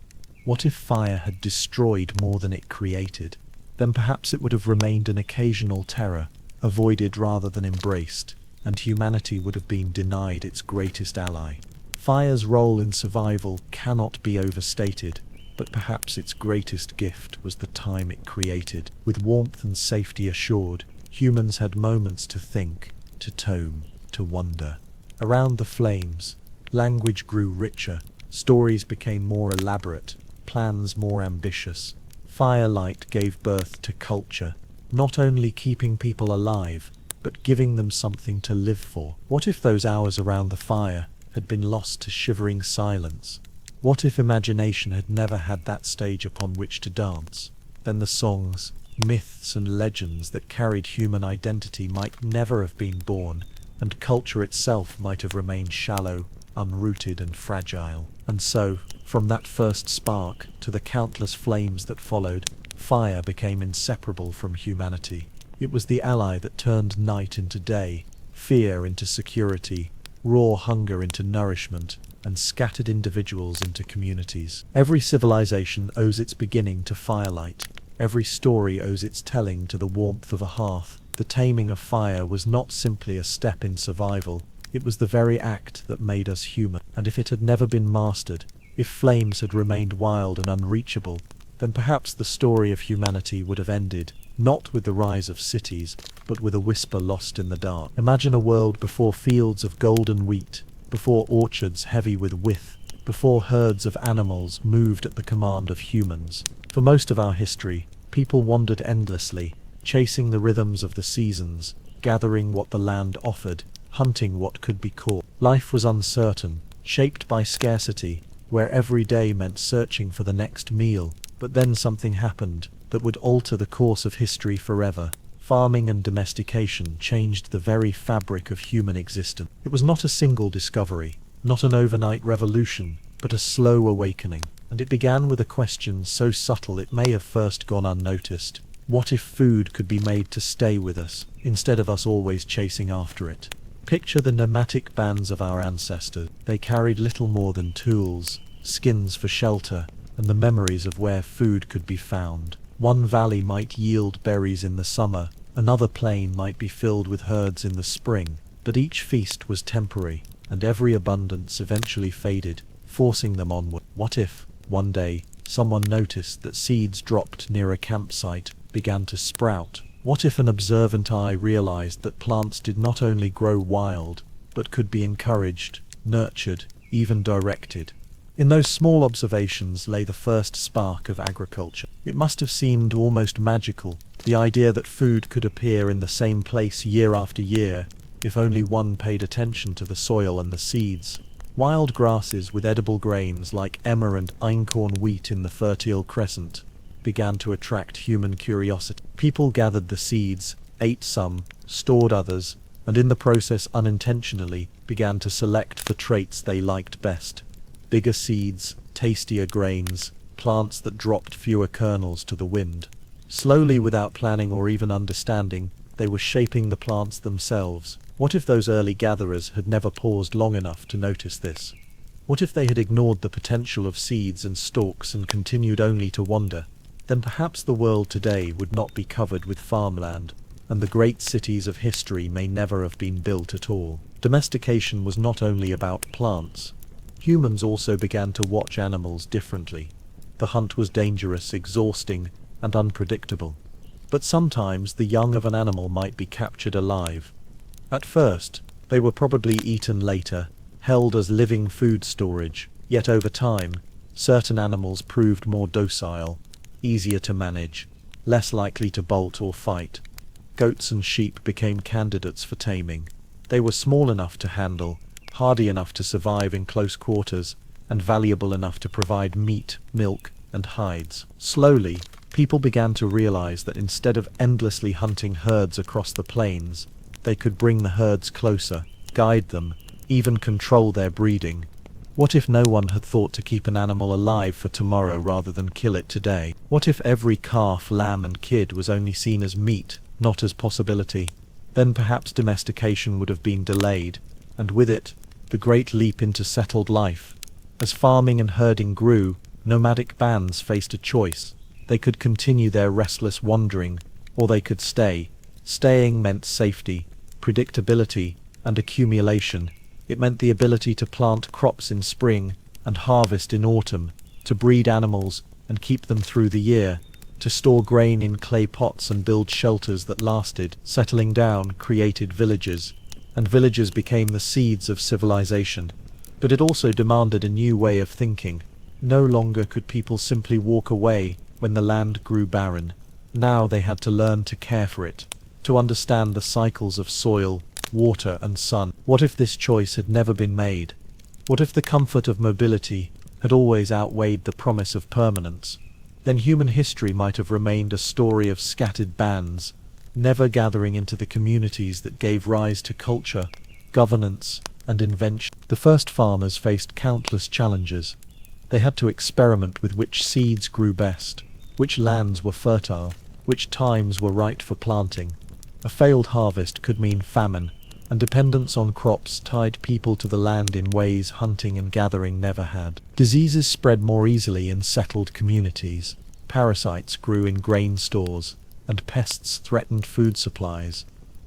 A: What if fire had destroyed more than it created? Then perhaps it would have remained an occasional terror, avoided rather than embraced, and humanity would have been denied its greatest ally. Fire's role in survival cannot be overstated, but perhaps its greatest gift was the time it created. With warmth and safety assured, humans had moments to think, to tome, to wonder. Around the flames, language grew richer, stories became more elaborate, plans more ambitious. Firelight gave birth to culture, not only keeping people alive, but giving them something to live for. What if those hours around the fire had been lost to shivering silence? What if imagination had never had that stage upon which to dance? Then the songs, myths and legends that carried human identity might never have been born, and culture itself might have remained shallow, unrooted and fragile. And so, from that first spark to the countless flames that followed, fire became inseparable from humanity. It was the ally that turned night into day, fear into security, raw hunger into nourishment, and scattered individuals into communities. Every civilization owes its beginning to firelight. Every story owes its telling to the warmth of a hearth. The taming of fire was not simply a step in survival, it was the very act that made us human. And if it had never been mastered, if flames had remained wild and unreachable, then perhaps the story of humanity would have ended, not with the rise of cities, but with a whisper lost in the dark. Imagine a world before fields of golden wheat, before orchards heavy with width, before herds of animals moved at the command of humans. For most of our history, people wandered endlessly, chasing the rhythms of the seasons, gathering what the land offered, hunting what could be caught. Life was uncertain, shaped by scarcity, where every day meant searching for the next meal. But then something happened that would alter the course of history forever. Farming and domestication changed the very fabric of human existence. It was not a single discovery, not an overnight revolution, but a slow awakening. And it began with a question so subtle it may have first gone unnoticed. What if food could be made to stay with us, instead of us always chasing after it? Picture the nomadic bands of our ancestors. They carried little more than tools, skins for shelter, and the memories of where food could be found. One valley might yield berries in the summer, another plain might be filled with herds in the spring, but each feast was temporary, and every abundance eventually faded, forcing them onward. What if, one day, someone noticed that seeds dropped near a campsite began to sprout? What if an observant eye realized that plants did not only grow wild, but could be encouraged, nurtured, even directed? In those small observations lay the first spark of agriculture. It must have seemed almost magical, the idea that food could appear in the same place year after year, if only one paid attention to the soil and the seeds. Wild grasses with edible grains like emmer and einkorn wheat in the fertile crescent began to attract human curiosity. People gathered the seeds, ate some, stored others, and in the process unintentionally began to select the traits they liked best. Bigger seeds, tastier grains, plants that dropped fewer kernels to the wind. Slowly, without planning or even understanding, they were shaping the plants themselves. What if those early gatherers had never paused long enough to notice this? What if they had ignored the potential of seeds and stalks and continued only to wander? Then perhaps the world today would not be covered with farmland, and the great cities of history may never have been built at all. Domestication was not only about plants. Humans also began to watch animals differently. The hunt was dangerous, exhausting, and unpredictable. But sometimes the young of an animal might be captured alive. At first, they were probably eaten later, held as living food storage, yet over time, certain animals proved more docile, easier to manage, less likely to bolt or fight. Goats and sheep became candidates for taming. They were small enough to handle, hardy enough to survive in close quarters, and valuable enough to provide meat, milk, and hides. Slowly, people began to realize that instead of endlessly hunting herds across the plains, they could bring the herds closer, guide them, even control their breeding. What if no one had thought to keep an animal alive for tomorrow rather than kill it today? What if every calf, lamb, and kid was only seen as meat, not as possibility? Then perhaps domestication would have been delayed, and with it, the great leap into settled life. As farming and herding grew, nomadic bands faced a choice. They could continue their restless wandering, or they could stay. Staying meant safety, predictability, and accumulation. It meant the ability to plant crops in spring and harvest in autumn, to breed animals and keep them through the year, to store grain in clay pots and build shelters that lasted. Settling down created villages, and villages became the seeds of civilization. But it also demanded a new way of thinking. No longer could people simply walk away when the land grew barren. Now they had to learn to care for it, to understand the cycles of soil, water, and sun. What if this choice had never been made? What if the comfort of mobility had always outweighed the promise of permanence? Then human history might have remained a story of scattered bands, never gathering into the communities that gave rise to culture, governance, and invention. The first farmers faced countless challenges. They had to experiment with which seeds grew best, which lands were fertile, which times were right for planting. A failed harvest could mean famine, and dependence on crops tied people to the land in ways hunting and gathering never had. Diseases spread more easily in settled communities. Parasites grew in grain stores, and pests threatened food supplies.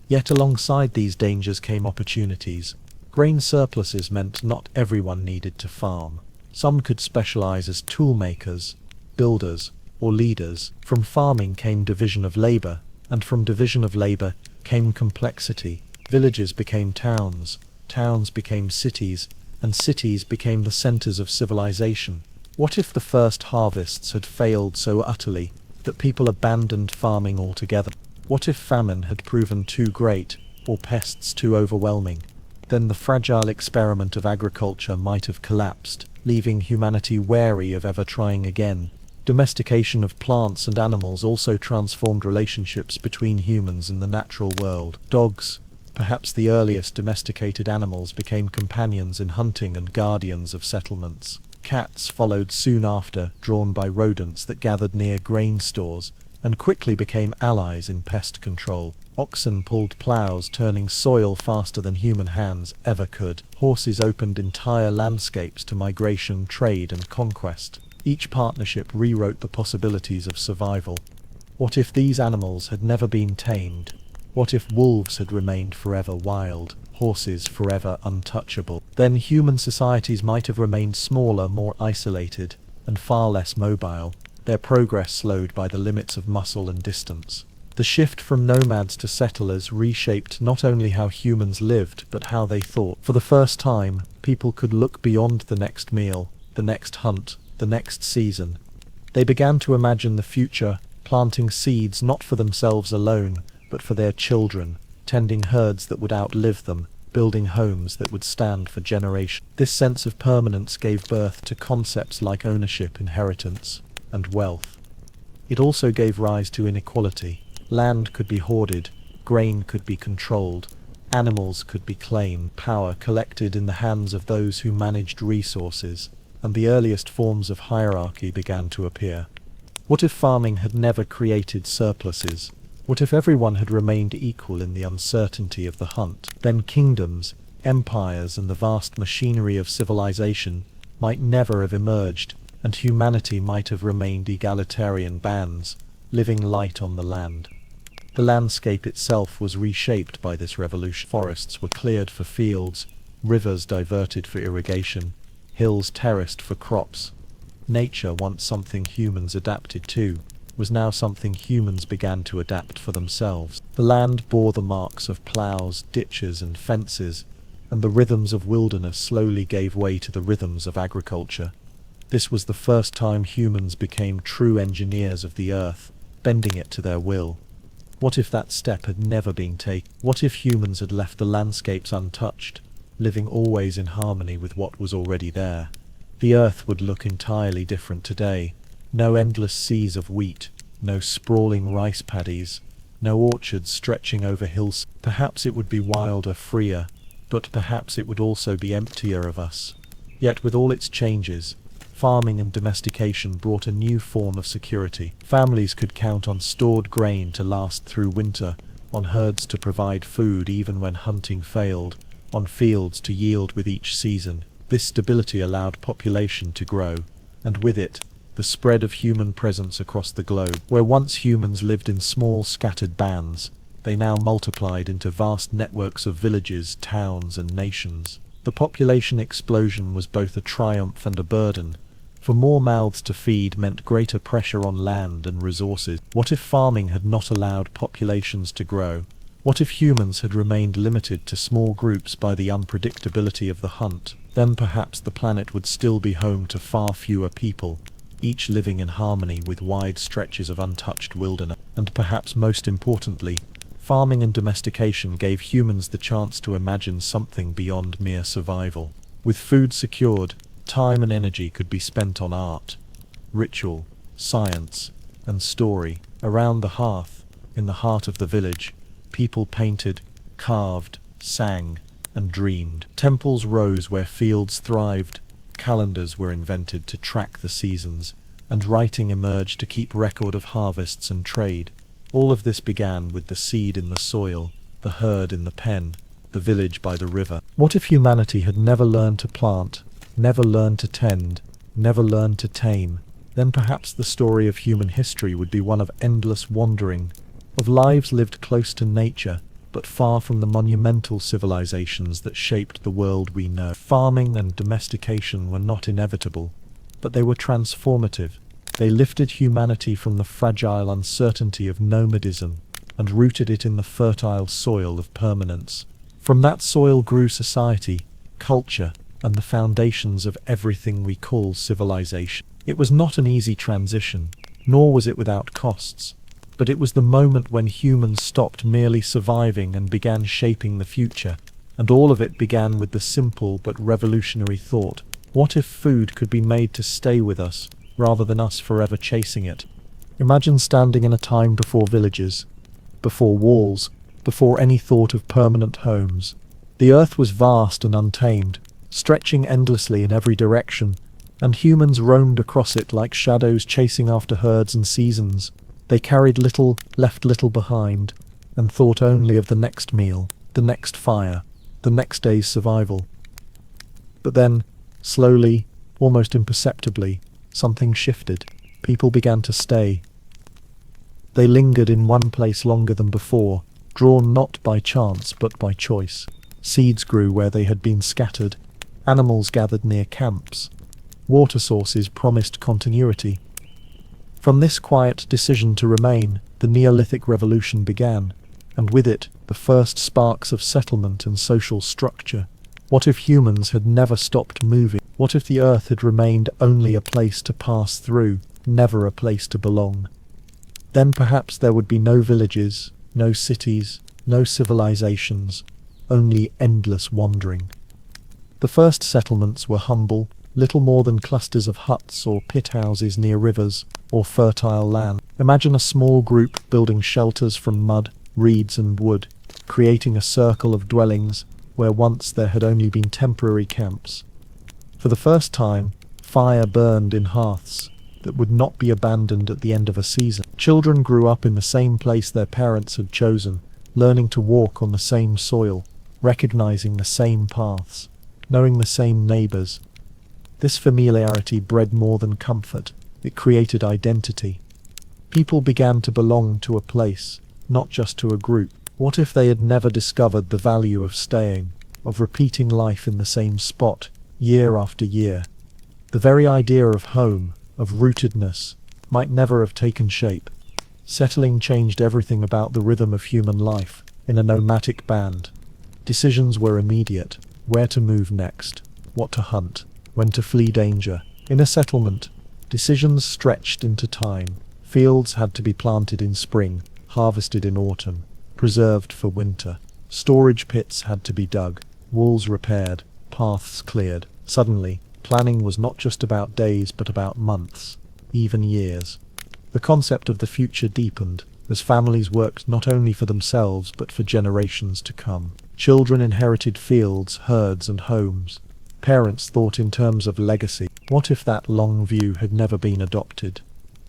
A: Yet alongside these dangers came opportunities. Grain surpluses meant not everyone needed to farm. Some could specialize as tool makers, builders, or leaders. From farming came division of labor, and from division of labor came complexity. Villages became towns, towns became cities, and cities became the centers of civilization. What if the first harvests had failed so utterly that people abandoned farming altogether? What if famine had proven too great, or pests too overwhelming? Then the fragile experiment of agriculture might have collapsed, leaving humanity wary of ever trying again. Domestication of plants and animals also transformed relationships between humans and the natural world. Dogs, perhaps the earliest domesticated animals, became companions in hunting and guardians of settlements. Cats followed soon after, drawn by rodents that gathered near grain stores, and quickly became allies in pest control. Oxen pulled plows, turning soil faster than human hands ever could. Horses opened entire landscapes to migration, trade, and conquest. Each partnership rewrote the possibilities of survival. What if these animals had never been tamed? What if wolves had remained forever wild, horses forever untouchable? Then human societies might have remained smaller, more isolated, and far less mobile, their progress slowed by the limits of muscle and distance. The shift from nomads to settlers reshaped not only how humans lived, but how they thought. For the first time, people could look beyond the next meal, the next hunt, the next season. They began to imagine the future, planting seeds not for themselves alone, but for their children, tending herds that would outlive them, building homes that would stand for generations. This sense of permanence gave birth to concepts like ownership, inheritance, and wealth. It also gave rise to inequality. Land could be hoarded, grain could be controlled, animals could be claimed, power collected in the hands of those who managed resources, and the earliest forms of hierarchy began to appear. What if farming had never created surpluses? What if everyone had remained equal in the uncertainty of the hunt? Then kingdoms, empires, and the vast machinery of civilization might never have emerged, and humanity might have remained egalitarian bands, living light on the land. The landscape itself was reshaped by this revolution. Forests were cleared for fields, rivers diverted for irrigation, hills terraced for crops. Nature, once something humans adapted to, was now something humans began to adapt for themselves. The land bore the marks of ploughs, ditches, and fences, and the rhythms of wilderness slowly gave way to the rhythms of agriculture. This was the first time humans became true engineers of the earth, bending it to their will. What if that step had never been taken? What if humans had left the landscapes untouched, living always in harmony with what was already there? The earth would look entirely different today. No endless seas of wheat, no sprawling rice paddies, no orchards stretching over hills. Perhaps it would be wilder, freer, but perhaps it would also be emptier of us. Yet with all its changes, farming and domestication brought a new form of security. Families could count on stored grain to last through winter, on herds to provide food even when hunting failed, on fields to yield with each season. This stability allowed population to grow, and with it, the spread of human presence across the globe. Where once humans lived in small scattered bands, they now multiplied into vast networks of villages, towns, and nations. The population explosion was both a triumph and a burden, for more mouths to feed meant greater pressure on land and resources. What if farming had not allowed populations to grow? What if humans had remained limited to small groups by the unpredictability of the hunt? Then perhaps the planet would still be home to far fewer people, each living in harmony with wide stretches of untouched wilderness. And perhaps most importantly, farming and domestication gave humans the chance to imagine something beyond mere survival. With food secured, time and energy could be spent on art, ritual, science, and story. Around the hearth, in the heart of the village, people painted, carved, sang, and dreamed. Temples rose where fields thrived, calendars were invented to track the seasons, and writing emerged to keep record of harvests and trade. All of this began with the seed in the soil, the herd in the pen, the village by the river. What if humanity had never learned to plant, never learned to tend, never learned to tame? Then perhaps the story of human history would be one of endless wandering, of lives lived close to nature, but far from the monumental civilizations that shaped the world we know. Farming and domestication were not inevitable, but they were transformative. They lifted humanity from the fragile uncertainty of nomadism and rooted it in the fertile soil of permanence. From that soil grew society, culture, and the foundations of everything we call civilization. It was not an easy transition, nor was it without costs, but it was the moment when humans stopped merely surviving and began shaping the future. And all of it began with the simple but revolutionary thought: what if food could be made to stay with us, rather than us forever chasing it? Imagine standing in a time before villages, before walls, before any thought of permanent homes. The earth was vast and untamed, stretching endlessly in every direction, and humans roamed across it like shadows chasing after herds and seasons. They carried little, left little behind, and thought only of the next meal, the next fire, the next day's survival. But then, slowly, almost imperceptibly, something shifted. People began to stay. They lingered in one place longer than before, drawn not by chance but by choice. Seeds grew where they had been scattered. Animals gathered near camps. Water sources promised continuity. From this quiet decision to remain, the Neolithic Revolution began, and with it, the first sparks of settlement and social structure. What if humans had never stopped moving? What if the earth had remained only a place to pass through, never a place to belong? Then perhaps there would be no villages, no cities, no civilizations, only endless wandering. The first settlements were humble, little more than clusters of huts or pit houses near rivers or fertile land. Imagine a small group building shelters from mud, reeds and wood, creating a circle of dwellings where once there had only been temporary camps. For the first time, fire burned in hearths that would not be abandoned at the end of a season. Children grew up in the same place their parents had chosen, learning to walk on the same soil, recognizing the same paths, knowing the same neighbors. This familiarity bred more than comfort. It created identity. People began to belong to a place, not just to a group. What if they had never discovered the value of staying, of repeating life in the same spot, year after year? The very idea of home, of rootedness, might never have taken shape. Settling changed everything about the rhythm of human life in a nomadic band. Decisions were immediate: where to move next, what to hunt, when to flee danger. In a settlement, decisions stretched into time. Fields had to be planted in spring, harvested in autumn, preserved for winter. Storage pits had to be dug, walls repaired, paths cleared. Suddenly, planning was not just about days but about months, even years. The concept of the future deepened as families worked not only for themselves but for generations to come. Children inherited fields, herds, and homes. Parents thought in terms of legacy. What if that long view had never been adopted?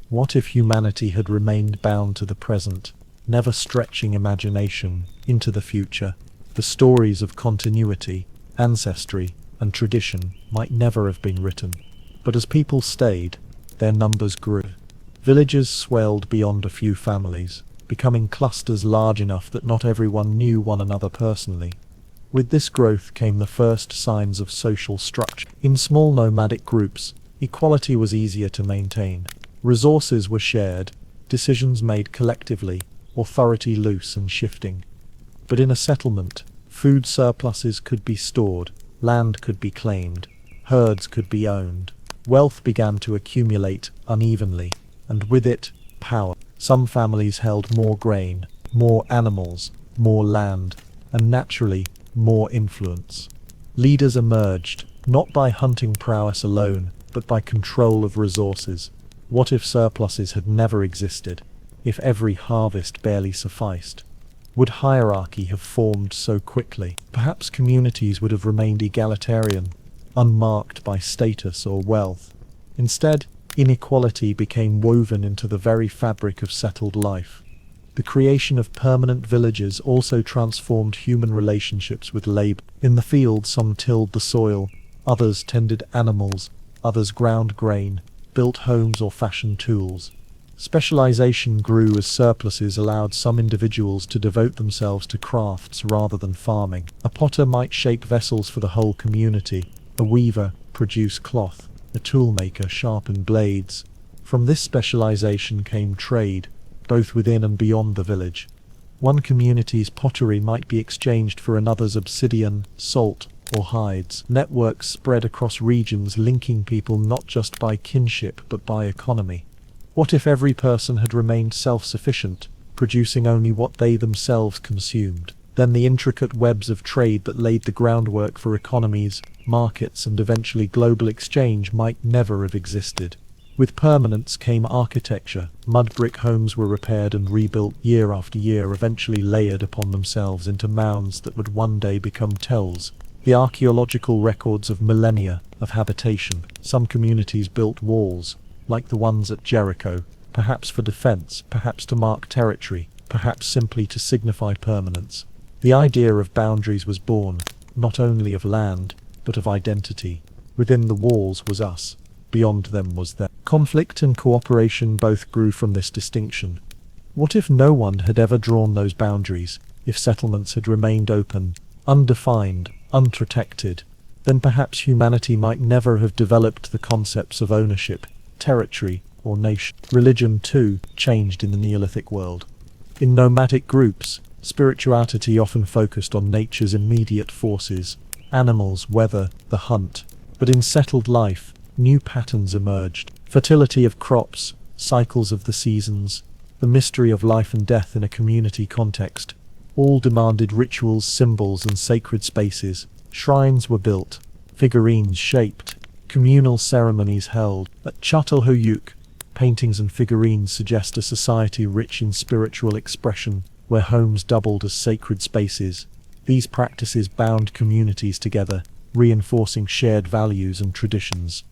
A: What if humanity had remained bound to the present, never stretching imagination into the future? The stories of continuity, ancestry, and tradition might never have been written. But as people stayed, their numbers grew. Villages swelled beyond a few families, becoming clusters large enough that not everyone knew one another personally. With this growth came the first signs of social structure. In small nomadic groups, equality was easier to maintain. Resources were shared, decisions made collectively, authority loose and shifting. But in a settlement, food surpluses could be stored, land could be claimed, herds could be owned. Wealth began to accumulate unevenly, and with it, power. Some families held more grain, more animals, more land, and naturally, more influence. Leaders emerged, not by hunting prowess alone, but by control of resources. What if surpluses had never existed? If every harvest barely sufficed? Would hierarchy have formed so quickly? Perhaps communities would have remained egalitarian, unmarked by status or wealth. Instead, inequality became woven into the very fabric of settled life. The creation of permanent villages also transformed human relationships with labor. In the field, some tilled the soil, others tended animals, others ground grain, built homes or fashioned tools. Specialization grew as surpluses allowed some individuals to devote themselves to crafts rather than farming. A potter might shape vessels for the whole community, a weaver produce cloth, a toolmaker sharpen blades. From this specialization came trade, both within and beyond the village. One community's pottery might be exchanged for another's obsidian, salt, or hides. Networks spread across regions, linking people not just by kinship but by economy. What if every person had remained self-sufficient, producing only what they themselves consumed? Then the intricate webs of trade that laid the groundwork for economies, markets, and eventually global exchange might never have existed. With permanence came architecture. Mud brick homes were repaired and rebuilt year after year, eventually layered upon themselves into mounds that would one day become tells. The archaeological records of millennia of habitation. Some communities built walls, like the ones at Jericho, perhaps for defense, perhaps to mark territory, perhaps simply to signify permanence. The idea of boundaries was born, not only of land, but of identity. Within the walls was us, beyond them was them. Conflict and cooperation both grew from this distinction. What if no one had ever drawn those boundaries, if settlements had remained open, undefined, unprotected? Then perhaps humanity might never have developed the concepts of ownership, territory, or nation. Religion, too, changed in the Neolithic world. In nomadic groups, spirituality often focused on nature's immediate forces, animals, weather, the hunt. But in settled life, new patterns emerged. Fertility of crops, cycles of the seasons, the mystery of life and death in a community context, all demanded rituals, symbols, and sacred spaces. Shrines were built, figurines shaped, communal ceremonies held. At Çatalhöyük, paintings and figurines suggest a society rich in spiritual expression, where homes doubled as sacred spaces. These practices bound communities together, reinforcing shared values and traditions.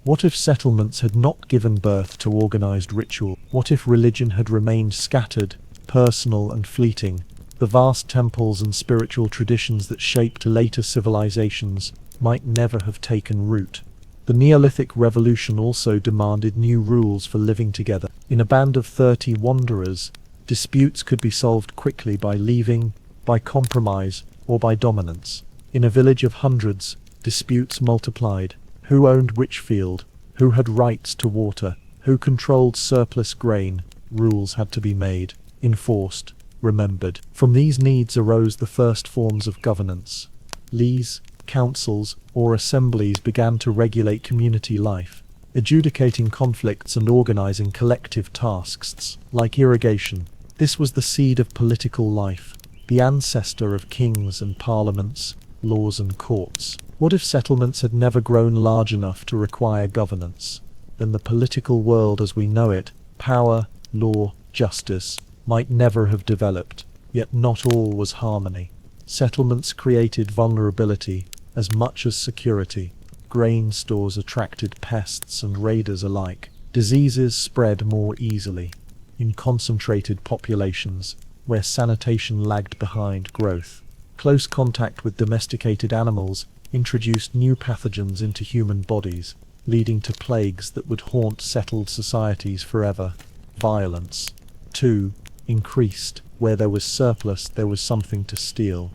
A: What if settlements had not given birth to organized ritual? What if religion had remained scattered, personal, and fleeting? The vast temples and spiritual traditions that shaped later civilizations might never have taken root. The Neolithic Revolution also demanded new rules for living together. In a band of 30 wanderers, disputes could be solved quickly by leaving, by compromise, or by dominance. In a village of hundreds, disputes multiplied. Who owned which field? Who had rights to water? Who controlled surplus grain? Rules had to be made, enforced, remembered. From these needs arose the first forms of governance. Lees, councils, or assemblies began to regulate community life, adjudicating conflicts and organizing collective tasks, like irrigation. This was the seed of political life, the ancestor of kings and parliaments, laws and courts. What if settlements had never grown large enough to require governance? Then the political world as we know it, power, law, justice, might never have developed. Yet not all was harmony. Settlements created vulnerability as much as security. Grain stores attracted pests and raiders alike. Diseases spread more easily in concentrated populations, where sanitation lagged behind growth. Close contact with domesticated animals introduced new pathogens into human bodies, leading to plagues that would haunt settled societies forever. Violence, too, increased. Where there was surplus, there was something to steal.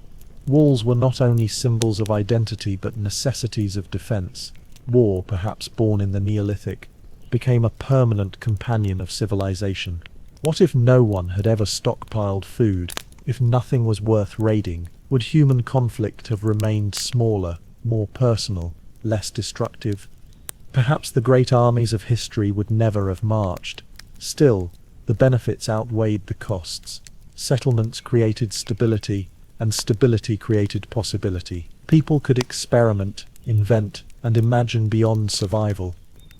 A: Walls were not only symbols of identity but necessities of defense. War, perhaps born in the Neolithic, became a permanent companion of civilization. What if no one had ever stockpiled food? If nothing was worth raiding, would human conflict have remained smaller, more personal, less destructive? Perhaps the great armies of history would never have marched. Still, the benefits outweighed the costs. Settlements created stability, and stability created possibility. People could experiment, invent, and imagine beyond survival.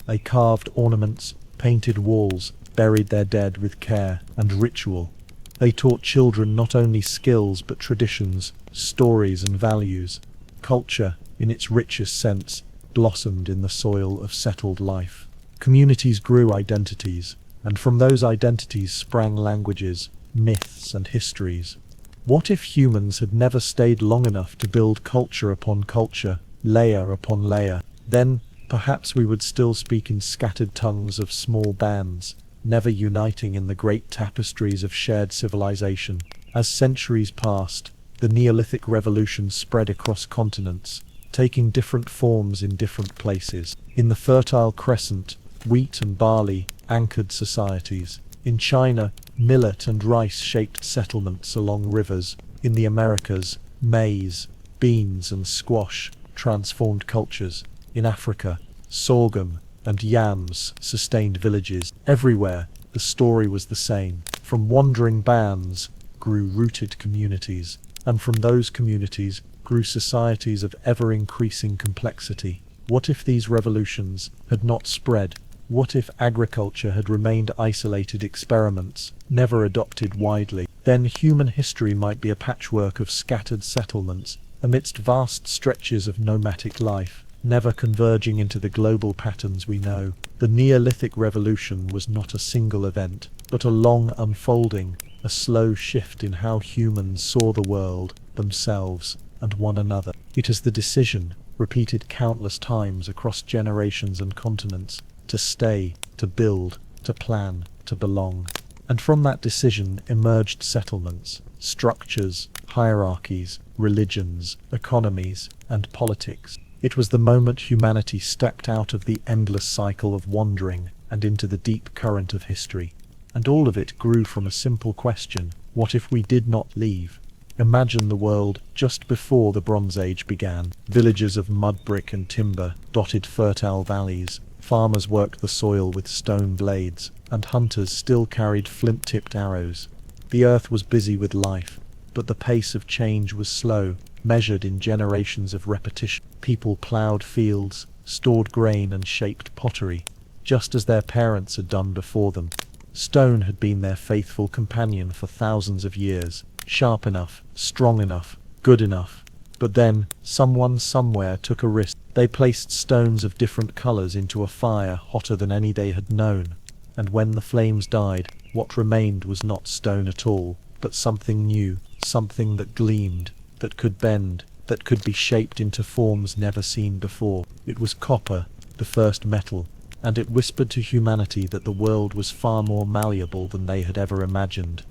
A: They carved ornaments, painted walls, buried their dead with care and ritual. They taught children not only skills but traditions, stories and values. Culture, in its richest sense, blossomed in the soil of settled life. Communities grew identities, and from those identities sprang languages, myths and histories. What if humans had never stayed long enough to build culture upon culture, layer upon layer? Then, perhaps we would still speak in scattered tongues of small bands, never uniting in the great tapestries of shared civilization. As centuries passed, the Neolithic revolution spread across continents, taking different forms in different places. In the Fertile Crescent, wheat and barley anchored societies. In China, millet and rice shaped settlements along rivers. In the Americas, maize, beans and squash transformed cultures. In Africa, sorghum and yams sustained villages. Everywhere, the story was the same. From wandering bands grew rooted communities, and from those communities grew societies of ever-increasing complexity. What if these revolutions had not spread? What if agriculture had remained isolated experiments, never adopted widely? Then human history might be a patchwork of scattered settlements, amidst vast stretches of nomadic life, never converging into the global patterns we know. The Neolithic revolution was not a single event, but a long unfolding, a slow shift in how humans saw the world, themselves, and one another. It is the decision, repeated countless times across generations and continents, to stay, to build, to plan, to belong. And from that decision emerged settlements, structures, hierarchies, religions, economies, and politics. It was the moment humanity stepped out of the endless cycle of wandering and into the deep current of history. And all of it grew from a simple question: what if we did not leave? Imagine the world just before the Bronze Age began. Villages of mud brick and timber dotted fertile valleys. Farmers worked the soil with stone blades, and hunters still carried flint-tipped arrows. The earth was busy with life, but the pace of change was slow, measured in generations of repetition. People ploughed fields, stored grain and shaped pottery, just as their parents had done before them. Stone had been their faithful companion for thousands of years, sharp enough, strong enough, good enough. But then, someone somewhere took a risk. They placed stones of different colors into a fire hotter than any they had known. And when the flames died, what remained was not stone at all, but something new, something that gleamed, that could bend, that could be shaped into forms never seen before. It was copper, the first metal, and it whispered to humanity that the world was far more malleable than they had ever imagined.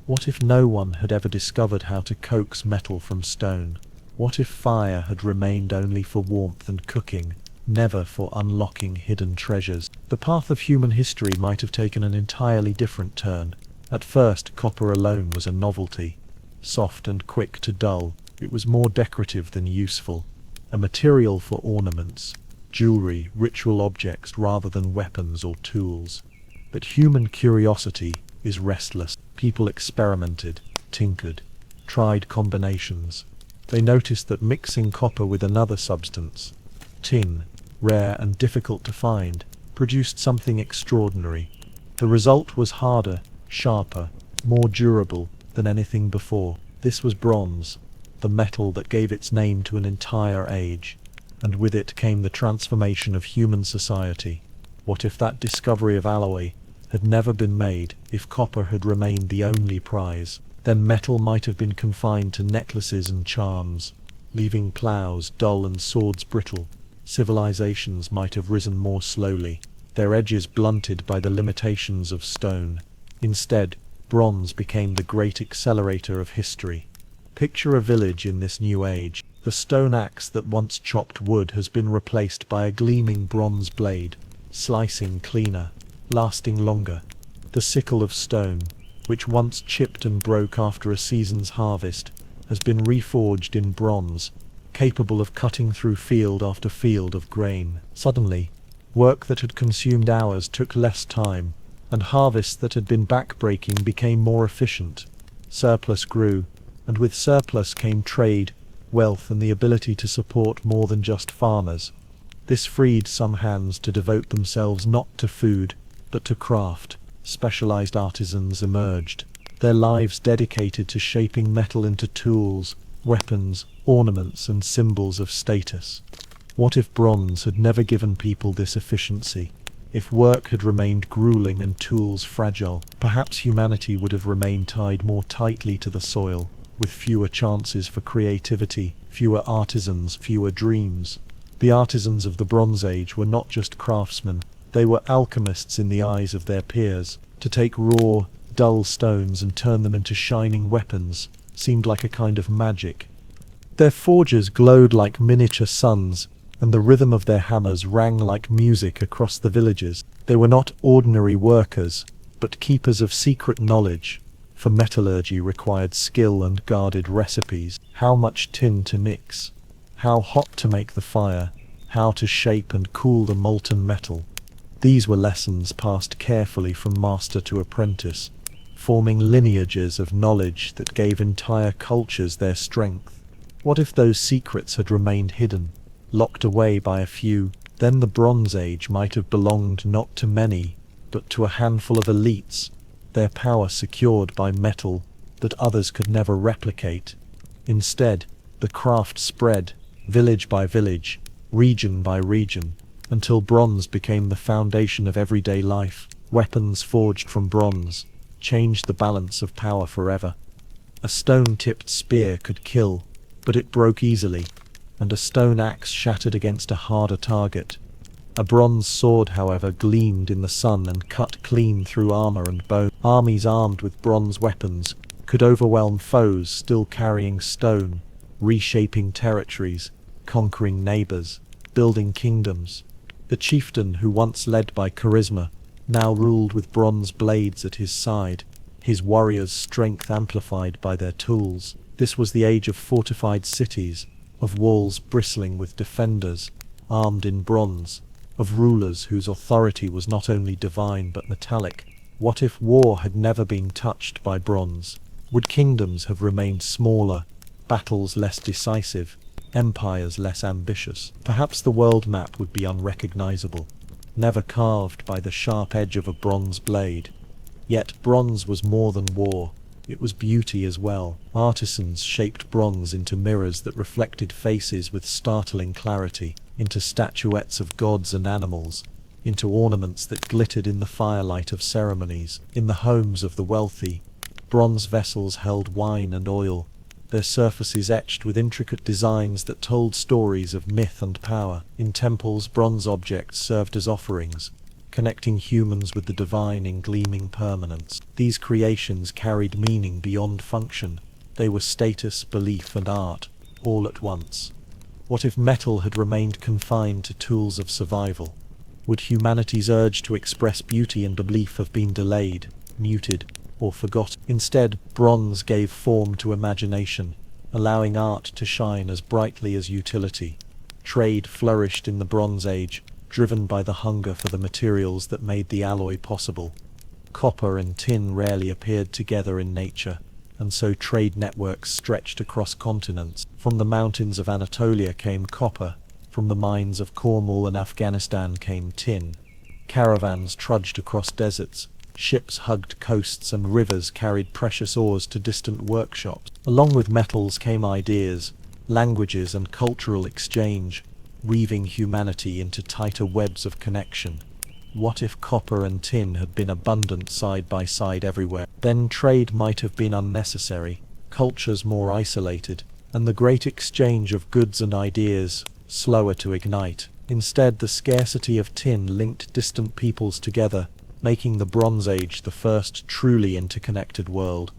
A: What if no one had ever discovered how to coax metal from stone? What if fire had remained only for warmth and cooking, never for unlocking hidden treasures? The path of human history might have taken an entirely different turn. At first, copper alone was a novelty. Soft and quick to dull, it was more decorative than useful. A material for ornaments, jewelry, ritual objects rather than weapons or tools. But human curiosity is restless. People experimented, tinkered, tried combinations. They noticed that mixing copper with another substance, tin, rare and difficult to find, produced something extraordinary. The result was harder, sharper, more durable than anything before. This was bronze, the metal that gave its name to an entire age, and with it came the transformation of human society. What if that discovery of alloy had never been made? If copper had remained the only prize, then metal might have been confined to necklaces and charms, leaving plows dull and swords brittle. Civilizations might have risen more slowly, their edges blunted by the limitations of stone. Instead, bronze became the great accelerator of history. Picture a village in this new age. The stone axe that once chopped wood has been replaced by a gleaming bronze blade, slicing cleaner, lasting longer. The sickle of stone, which once chipped and broke after a season's harvest, has been reforged in bronze, capable of cutting through field after field of grain. Suddenly, work that had consumed hours took less time, and harvests that had been back-breaking became more efficient. Surplus grew, and with surplus came trade, wealth and the ability to support more than just farmers. This freed some hands to devote themselves not to food, but to craft. Specialized artisans emerged, their lives dedicated to shaping metal into tools, weapons, ornaments and symbols of status. What if bronze had never given people this efficiency? If work had remained grueling and tools fragile, perhaps humanity would have remained tied more tightly to the soil, with fewer chances for creativity, fewer artisans, fewer dreams. The artisans of the Bronze Age were not just craftsmen, they were alchemists in the eyes of their peers. To take raw, dull stones and turn them into shining weapons seemed like a kind of magic. Their forges glowed like miniature suns, and the rhythm of their hammers rang like music across the villages. They were not ordinary workers, but keepers of secret knowledge, for metallurgy required skill and guarded recipes. How much tin to mix, how hot to make the fire, how to shape and cool the molten metal. These were lessons passed carefully from master to apprentice, forming lineages of knowledge that gave entire cultures their strength. What if those secrets had remained hidden, locked away by a few? Then the Bronze Age might have belonged not to many, but to a handful of elites, their power secured by metal that others could never replicate. Instead, the craft spread, village by village, region by region, until bronze became the foundation of everyday life. Weapons forged from bronze changed the balance of power forever. A stone-tipped spear could kill, but it broke easily, and a stone axe shattered against a harder target. A bronze sword, however, gleamed in the sun and cut clean through armor and bone. Armies armed with bronze weapons could overwhelm foes still carrying stone, reshaping territories, conquering neighbors, building kingdoms. The chieftain who once led by charisma now ruled with bronze blades at his side, his warriors' strength amplified by their tools. This was the age of fortified cities, of walls bristling with defenders, armed in bronze, of rulers whose authority was not only divine but metallic. What if war had never been touched by bronze? Would kingdoms have remained smaller, battles less decisive, empires less ambitious? Perhaps the world map would be unrecognizable, never carved by the sharp edge of a bronze blade. Yet bronze was more than war. It was beauty as well. Artisans shaped bronze into mirrors that reflected faces with startling clarity, into statuettes of gods and animals, into ornaments that glittered in the firelight of ceremonies. In the homes of the wealthy, bronze vessels held wine and oil, their surfaces etched with intricate designs that told stories of myth and power. In temples, bronze objects served as offerings, connecting humans with the divine in gleaming permanence. These creations carried meaning beyond function. They were status, belief, and art, all at once. What if metal had remained confined to tools of survival? Would humanity's urge to express beauty and belief have been delayed, muted, or forgotten? Instead, bronze gave form to imagination, allowing art to shine as brightly as utility. Trade flourished in the Bronze Age, driven by the hunger for the materials that made the alloy possible. Copper and tin rarely appeared together in nature, and so trade networks stretched across continents. From the mountains of Anatolia came copper, from the mines of Cornwall and Afghanistan came tin. Caravans trudged across deserts, ships hugged coasts, and rivers carried precious ores to distant workshops. Along with metals came ideas, languages, and cultural exchange, weaving humanity into tighter webs of connection. What if copper and tin had been abundant side by side everywhere? Then trade might have been unnecessary, cultures more isolated, and the great exchange of goods and ideas slower to ignite. Instead, the scarcity of tin linked distant peoples together, making the Bronze Age the first truly interconnected world.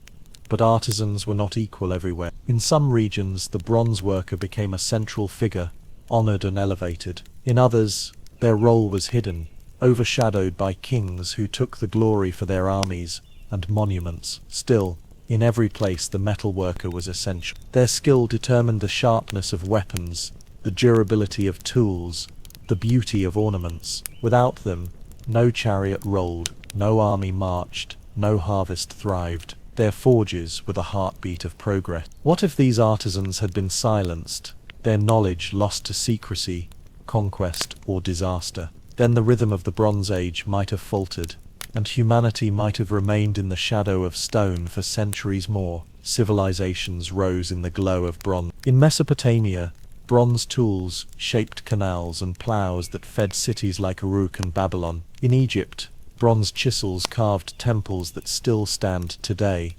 A: But artisans were not equal everywhere. In some regions, the bronze worker became a central figure, honored and elevated. In others, their role was hidden, overshadowed by kings who took the glory for their armies and monuments. Still, in every place the metal worker was essential. Their skill determined the sharpness of weapons, the durability of tools, the beauty of ornaments. Without them, no chariot rolled, no army marched, no harvest thrived. Their forges were the heartbeat of progress. What if these artisans had been silenced, their knowledge lost to secrecy, conquest, or disaster? Then the rhythm of the Bronze Age might have faltered, and humanity might have remained in the shadow of stone for centuries more. Civilizations rose in the glow of bronze. In Mesopotamia, bronze tools shaped canals and plows that fed cities like Uruk and Babylon. In Egypt, bronze chisels carved temples that still stand today,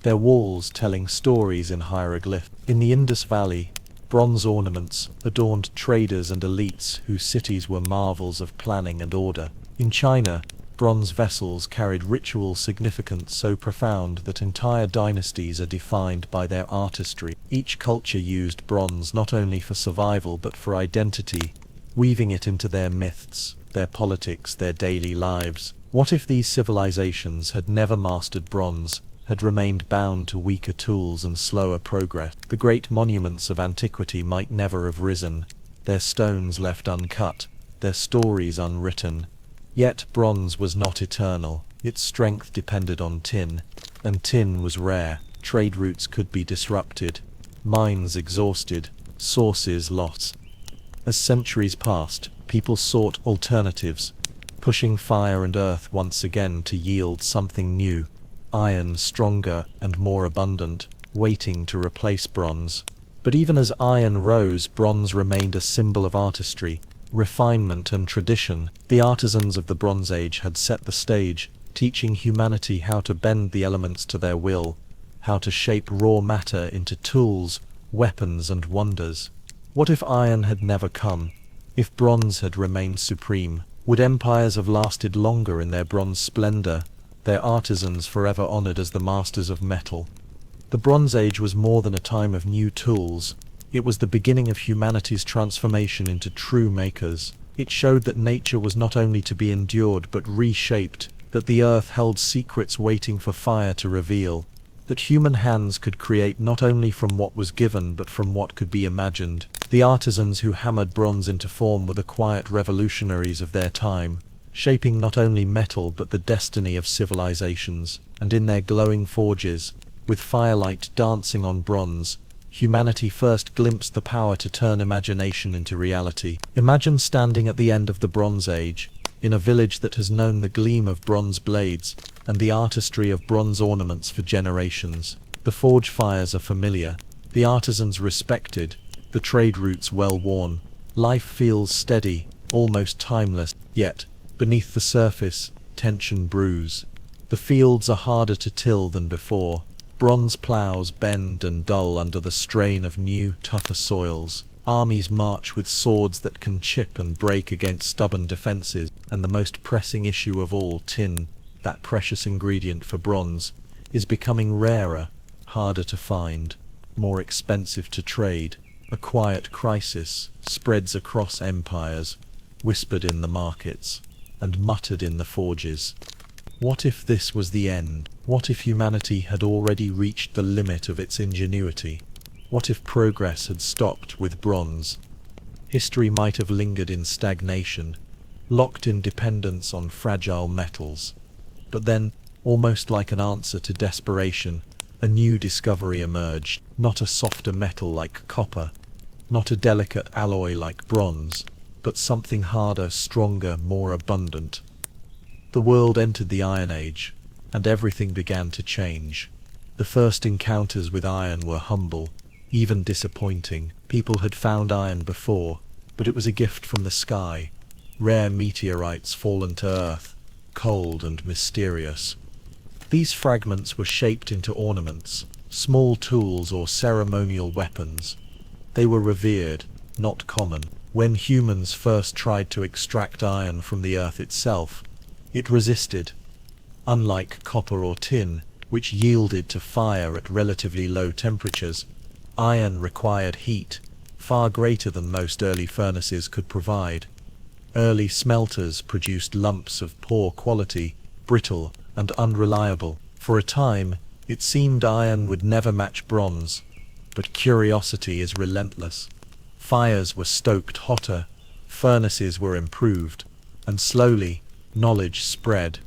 A: their walls telling stories in hieroglyphs. In the Indus Valley, bronze ornaments adorned traders and elites whose cities were marvels of planning and order. In China, bronze vessels carried ritual significance so profound that entire dynasties are defined by their artistry. Each culture used bronze not only for survival but for identity, weaving it into their myths, their politics, their daily lives. What if these civilizations had never mastered bronze, had remained bound to weaker tools and slower progress? The great monuments of antiquity might never have risen, their stones left uncut, their stories unwritten. Yet bronze was not eternal. Its strength depended on tin, and tin was rare. Trade routes could be disrupted, mines exhausted, sources lost. As centuries passed, people sought alternatives, pushing fire and earth once again to yield something new. Iron, stronger and more abundant, waiting to replace bronze. But even as iron rose, bronze remained a symbol of artistry, refinement and tradition. The artisans of the Bronze Age had set the stage, teaching humanity how to bend the elements to their will, how to shape raw matter into tools, weapons and wonders. What if iron had never come? If bronze had remained supreme? Would empires have lasted longer in their bronze splendor, their artisans forever honored as the masters of metal? The Bronze Age was more than a time of new tools. It was the beginning of humanity's transformation into true makers. It showed that nature was not only to be endured but reshaped, that the earth held secrets waiting for fire to reveal, that human hands could create not only from what was given but from what could be imagined. The artisans who hammered bronze into form were the quiet revolutionaries of their time, shaping not only metal but the destiny of civilizations. And in their glowing forges, with firelight dancing on bronze, humanity first glimpsed the power to turn imagination into reality. Imagine standing at the end of the Bronze Age, in a village that has known the gleam of bronze blades and the artistry of bronze ornaments for generations. The forge fires are familiar, the artisans respected, the trade routes well worn. Life feels steady, almost timeless, yet, beneath the surface, tension brews. The fields are harder to till than before. Bronze plows bend and dull under the strain of new, tougher soils. Armies march with swords that can chip and break against stubborn defenses. And the most pressing issue of all, tin, that precious ingredient for bronze, is becoming rarer, harder to find, more expensive to trade. A quiet crisis spreads across empires, whispered in the markets, and muttered in the forges. What if this was the end? What if humanity had already reached the limit of its ingenuity? What if progress had stopped with bronze? History might have lingered in stagnation, locked in dependence on fragile metals. But then, almost like an answer to desperation, a new discovery emerged. Not a softer metal like copper, not a delicate alloy like bronze, but something harder, stronger, more abundant. The world entered the Iron Age, and everything began to change. The first encounters with iron were humble, even disappointing. People had found iron before, but it was a gift from the sky, rare meteorites fallen to Earth, cold and mysterious. These fragments were shaped into ornaments, small tools or ceremonial weapons. They were revered, not common. When humans first tried to extract iron from the earth itself, it resisted. Unlike copper or tin, which yielded to fire at relatively low temperatures, iron required heat, far greater than most early furnaces could provide. Early smelters produced lumps of poor quality, brittle and unreliable. For a time, it seemed iron would never match bronze, but curiosity is relentless. Fires were stoked hotter, furnaces were improved, and slowly, knowledge spread.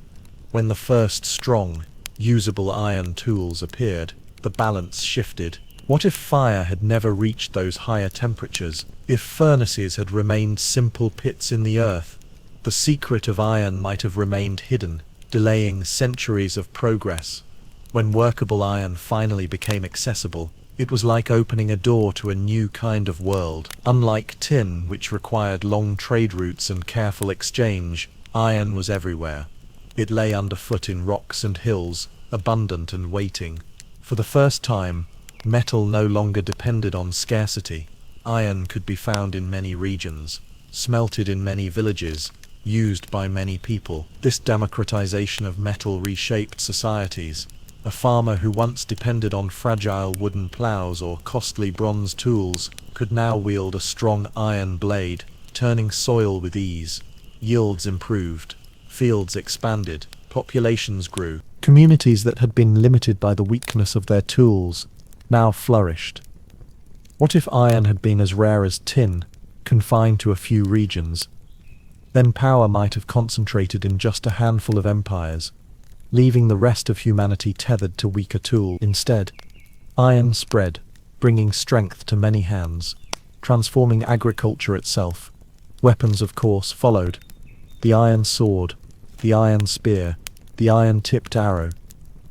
A: When the first strong, usable iron tools appeared, the balance shifted. What if fire had never reached those higher temperatures? If furnaces had remained simple pits in the earth, the secret of iron might have remained hidden, delaying centuries of progress. When workable iron finally became accessible, it was like opening a door to a new kind of world. Unlike tin, which required long trade routes and careful exchange, iron was everywhere. It lay underfoot in rocks and hills, abundant and waiting. For the first time, metal no longer depended on scarcity. Iron could be found in many regions, smelted in many villages, used by many people. This democratization of metal reshaped societies. A farmer who once depended on fragile wooden plows or costly bronze tools could now wield a strong iron blade, turning soil with ease. Yields improved, fields expanded, populations grew. Communities that had been limited by the weakness of their tools now flourished. What if iron had been as rare as tin, confined to a few regions? Then power might have concentrated in just a handful of empires, leaving the rest of humanity tethered to weaker tools. Instead, iron spread, bringing strength to many hands, transforming agriculture itself. Weapons, of course, followed. The iron sword, the iron spear, the iron-tipped arrow.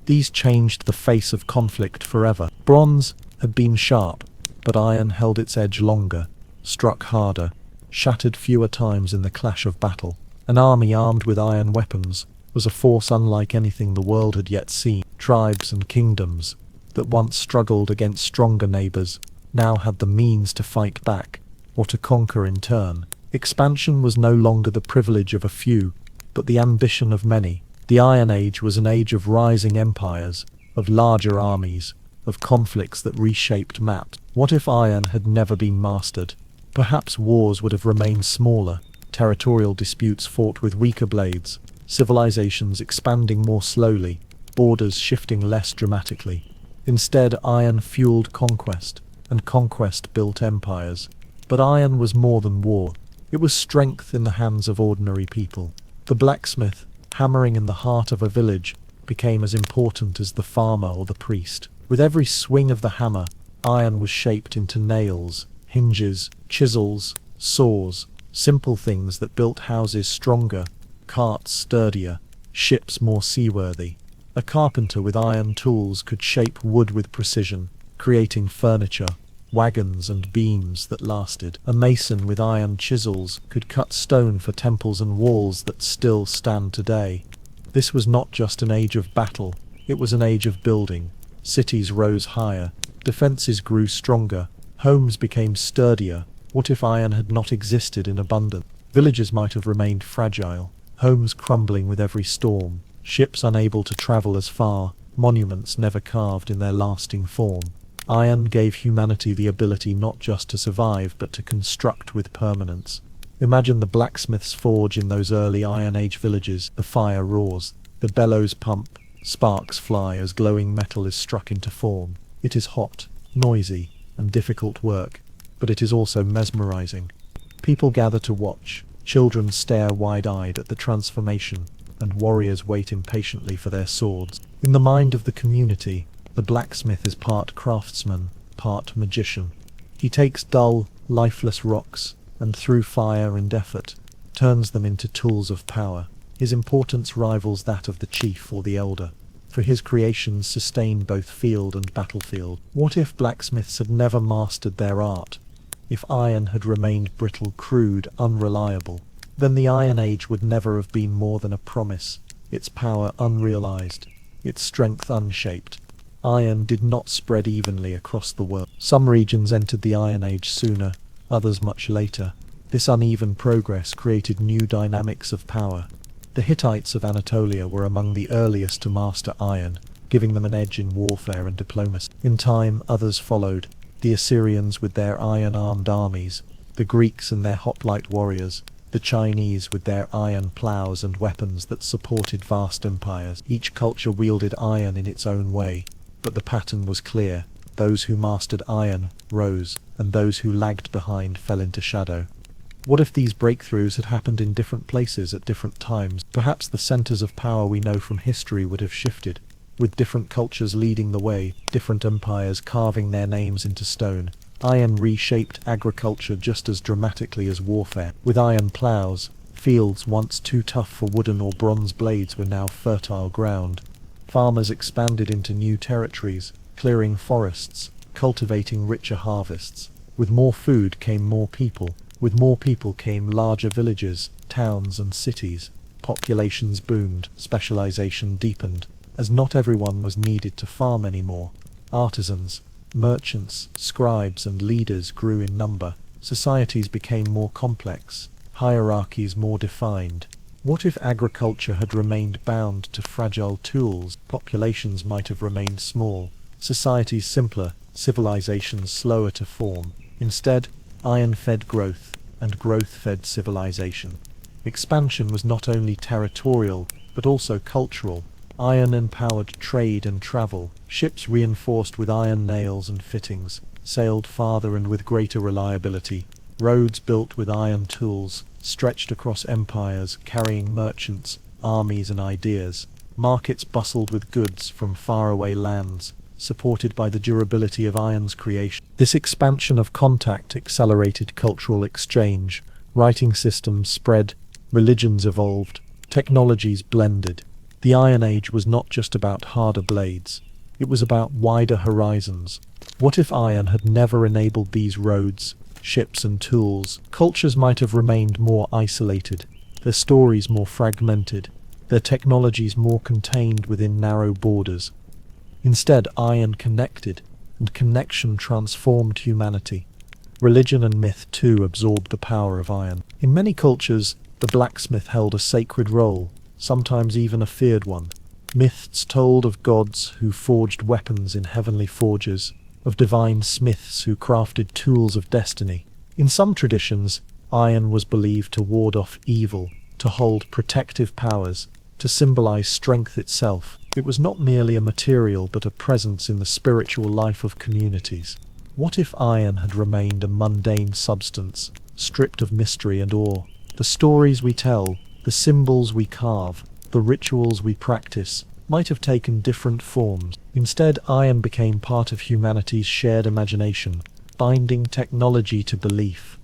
A: These changed the face of conflict forever. Bronze had been sharp, but iron held its edge longer, struck harder, shattered fewer times in the clash of battle. An army armed with iron weapons was a force unlike anything the world had yet seen. Tribes and kingdoms that once struggled against stronger neighbors now had the means to fight back, or to conquer in turn. Expansion was no longer the privilege of a few, but the ambition of many. The Iron Age was an age of rising empires, of larger armies, of conflicts that reshaped maps. What if iron had never been mastered? Perhaps wars would have remained smaller, territorial disputes fought with weaker blades, civilizations expanding more slowly, borders shifting less dramatically. Instead, iron fueled conquest, and conquest built empires. But iron was more than war. It was strength in the hands of ordinary people. The blacksmith, hammering in the heart of a village, became as important as the farmer or the priest. With every swing of the hammer, iron was shaped into nails, hinges, chisels, saws, simple things that built houses stronger, carts sturdier, ships more seaworthy. A carpenter with iron tools could shape wood with precision, creating furniture, wagons and beams that lasted. A mason with iron chisels could cut stone for temples and walls that still stand today. This was not just an age of battle, it was an age of building. Cities rose higher, defenses grew stronger, homes became sturdier. What if iron had not existed in abundance? Villages might have remained fragile, homes crumbling with every storm, ships unable to travel as far, monuments never carved in their lasting form. Iron gave humanity the ability not just to survive but to construct with permanence. Imagine the blacksmith's forge in those early Iron Age villages. The fire roars, the bellows pump, sparks fly as glowing metal is struck into form. It is hot, noisy, and difficult work, but it is also mesmerizing. People gather to watch, children stare wide-eyed at the transformation, and warriors wait impatiently for their swords. In the mind of the community, the blacksmith is part craftsman, part magician. He takes dull, lifeless rocks, and through fire and effort, turns them into tools of power. His importance rivals that of the chief or the elder, for his creations sustain both field and battlefield. What if blacksmiths had never mastered their art? If iron had remained brittle, crude, unreliable, then the Iron Age would never have been more than a promise, its power unrealized, its strength unshaped. Iron did not spread evenly across the world. Some regions entered the Iron Age sooner, others much later. This uneven progress created new dynamics of power. The Hittites of Anatolia were among the earliest to master iron, giving them an edge in warfare and diplomacy. In time, others followed, the Assyrians with their iron-armed armies, the Greeks and their hoplite warriors, the Chinese with their iron plows and weapons that supported vast empires. Each culture wielded iron in its own way, but the pattern was clear. Those who mastered iron rose, and those who lagged behind fell into shadow. What if these breakthroughs had happened in different places at different times? Perhaps the centers of power we know from history would have shifted, with different cultures leading the way, different empires carving their names into stone. Iron reshaped agriculture just as dramatically as warfare. With iron plows, fields once too tough for wooden or bronze blades were now fertile ground. Farmers expanded into new territories, clearing forests, cultivating richer harvests. With more food came more people. With more people came larger villages, towns and cities. Populations boomed, specialization deepened, as not everyone was needed to farm anymore. Artisans, merchants, scribes and leaders grew in number. Societies became more complex, hierarchies more defined. What if agriculture had remained bound to fragile tools? Populations might have remained small, societies simpler, civilizations slower to form. Instead, iron fed growth, and growth fed civilization. Expansion was not only territorial, but also cultural. Iron empowered trade and travel. Ships reinforced with iron nails and fittings sailed farther and with greater reliability. Roads built with iron tools stretched across empires, carrying merchants, armies and ideas. Markets bustled with goods from faraway lands, supported by the durability of iron's creation. This expansion of contact accelerated cultural exchange. Writing systems spread, religions evolved, technologies blended. The Iron Age was not just about harder blades, it was about wider horizons. What if iron had never enabled these roads, ships and tools? Cultures might have remained more isolated, their stories more fragmented, their technologies more contained within narrow borders. Instead, iron connected, and connection transformed humanity. Religion and myth too absorbed the power of iron. In many cultures, the blacksmith held a sacred role, sometimes even a feared one. Myths told of gods who forged weapons in heavenly forges, of divine smiths who crafted tools of destiny. In some traditions, iron was believed to ward off evil, to hold protective powers, to symbolize strength itself. It was not merely a material but a presence in the spiritual life of communities. What if iron had remained a mundane substance, stripped of mystery and awe? The stories we tell, the symbols we carve, the rituals we practice, might have taken different forms. Instead, iron became part of humanity's shared imagination, binding technology to belief.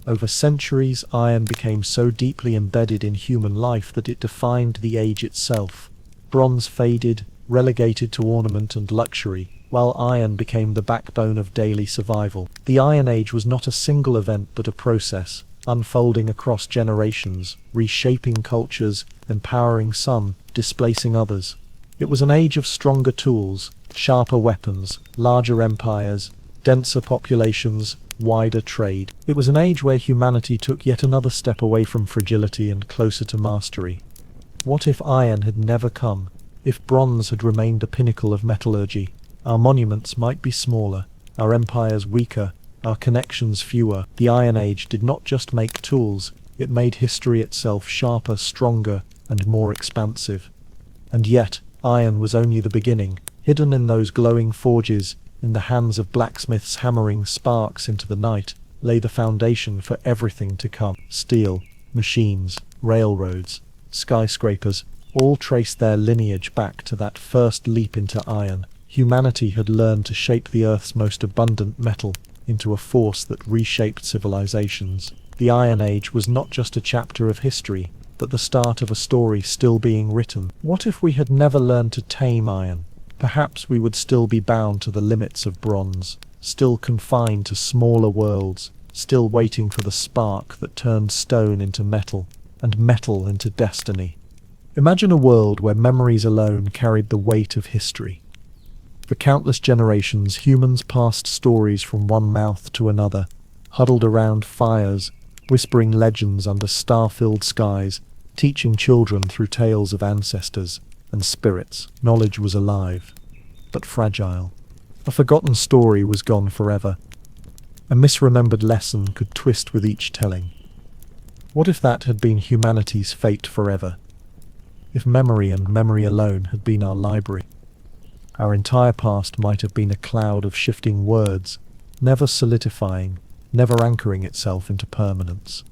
A: Over centuries, iron became so deeply embedded in human life that it defined the age itself. Bronze faded, relegated to ornament and luxury, while iron became the backbone of daily survival. The Iron Age was not a single event but a process, unfolding across generations, reshaping cultures, empowering some, displacing others. It was an age of stronger tools, sharper weapons, larger empires, denser populations, wider trade. It was an age where humanity took yet another step away from fragility and closer to mastery. What if iron had never come? If bronze had remained the pinnacle of metallurgy? Our monuments might be smaller, our empires weaker, our connections fewer. The Iron Age did not just make tools, It made history itself sharper, stronger, and more expansive. And yet, iron was only the beginning. Hidden in those glowing forges, in the hands of blacksmiths hammering sparks into the night, lay the foundation for everything to come. Steel, machines, railroads, skyscrapers, all traced their lineage back to that first leap into iron. Humanity had learned to shape the Earth's most abundant metal into a force that reshaped civilizations. The Iron Age was not just a chapter of history, but the start of a story still being written. What if we had never learned to tame iron? Perhaps we would still be bound to the limits of bronze, still confined to smaller worlds, still waiting for the spark that turned stone into metal, and metal into destiny. Imagine a world where memories alone carried the weight of history. For countless generations, humans passed stories from one mouth to another, huddled around fires, whispering legends under star-filled skies, teaching children through tales of ancestors and spirits. Knowledge was alive, but fragile. A forgotten story was gone forever. A misremembered lesson could twist with each telling. What if that had been humanity's fate forever? If memory and memory alone had been our library? Our entire past might have been a cloud of shifting words, never solidifying, never anchoring itself into permanence.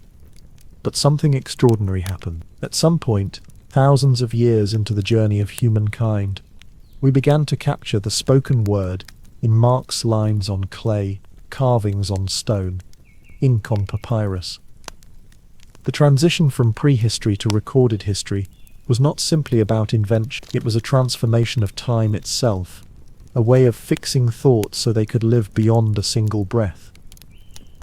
A: But something extraordinary happened. At some point, thousands of years into the journey of humankind, we began to capture the spoken word in marks, lines on clay, carvings on stone, ink on papyrus. The transition from prehistory to recorded history was not simply about invention, it was a transformation of time itself, a way of fixing thoughts so they could live beyond a single breath.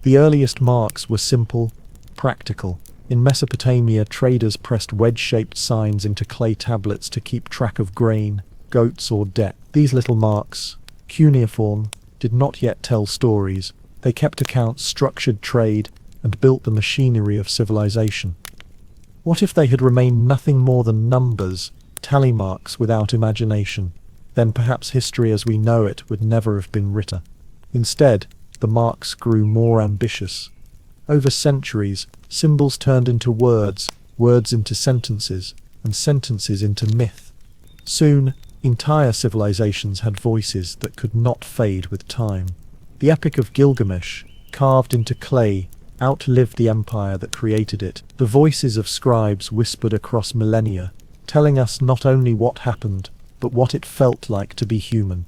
A: The earliest marks were simple, practical. In Mesopotamia, traders pressed wedge-shaped signs into clay tablets to keep track of grain, goats, or debt. These little marks, cuneiform, did not yet tell stories. They kept accounts, structured trade, and built the machinery of civilization. What if they had remained nothing more than numbers, tally marks without imagination? Then perhaps history as we know it would never have been written. Instead, the marks grew more ambitious. Over centuries, symbols turned into words, words into sentences, and sentences into myth. Soon, entire civilizations had voices that could not fade with time. The Epic of Gilgamesh, carved into clay, outlived the empire that created it. The voices of scribes whispered across millennia, telling us not only what happened, but what it felt like to be human.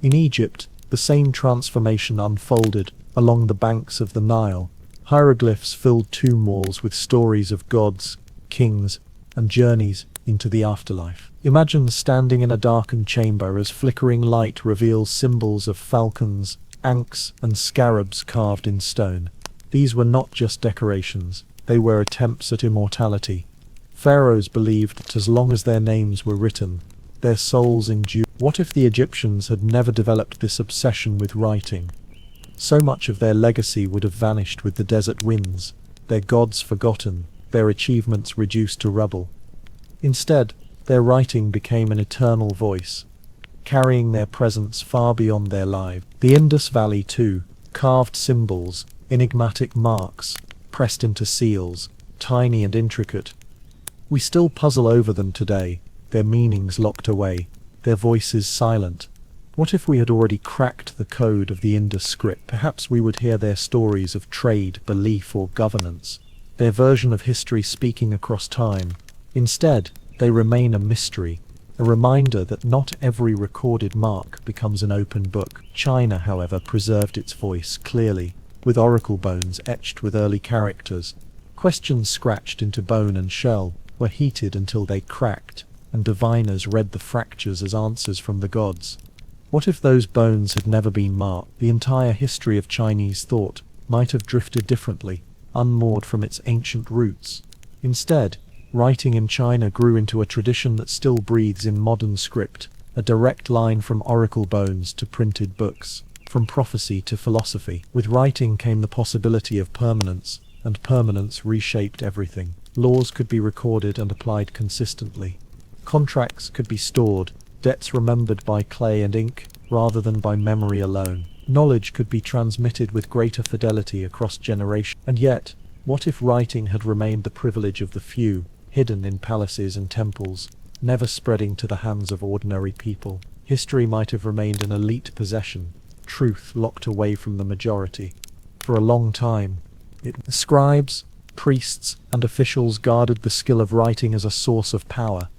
A: In Egypt, the same transformation unfolded along the banks of the Nile. Hieroglyphs filled tomb walls with stories of gods, kings, and journeys into the afterlife. Imagine standing in a darkened chamber as flickering light reveals symbols of falcons, ankhs, and scarabs carved in stone. These were not just decorations, they were attempts at immortality. Pharaohs believed that as long as their names were written, their souls endured. What if the Egyptians had never developed this obsession with writing? So much of their legacy would have vanished with the desert winds, their gods forgotten, their achievements reduced to rubble. Instead, their writing became an eternal voice, carrying their presence far beyond their lives. The Indus Valley too, carved symbols, enigmatic marks, pressed into seals, tiny and intricate. We still puzzle over them today, their meanings locked away, their voices silent. What if we had already cracked the code of the Indus script? Perhaps we would hear their stories of trade, belief, or governance, their version of history speaking across time. Instead, they remain a mystery, a reminder that not every recorded mark becomes an open book. China, however, preserved its voice clearly, with oracle bones etched with early characters. Questions scratched into bone and shell were heated until they cracked, and diviners read the fractures as answers from the gods. What if those bones had never been marked? The entire history of Chinese thought might have drifted differently, unmoored from its ancient roots. Instead, writing in China grew into a tradition that still breathes in modern script, a direct line from oracle bones to printed books, from prophecy to philosophy. With writing came the possibility of permanence, and permanence reshaped everything. Laws could be recorded and applied consistently. Contracts could be stored, debts remembered by clay and ink, rather than by memory alone. Knowledge could be transmitted with greater fidelity across generations. And yet, What if writing had remained the privilege of the few, hidden in palaces and temples, never spreading to the hands of ordinary people? History might have remained an elite possession, truth locked away from the majority. For a long time, scribes, priests, and officials guarded the skill of writing as a source of power.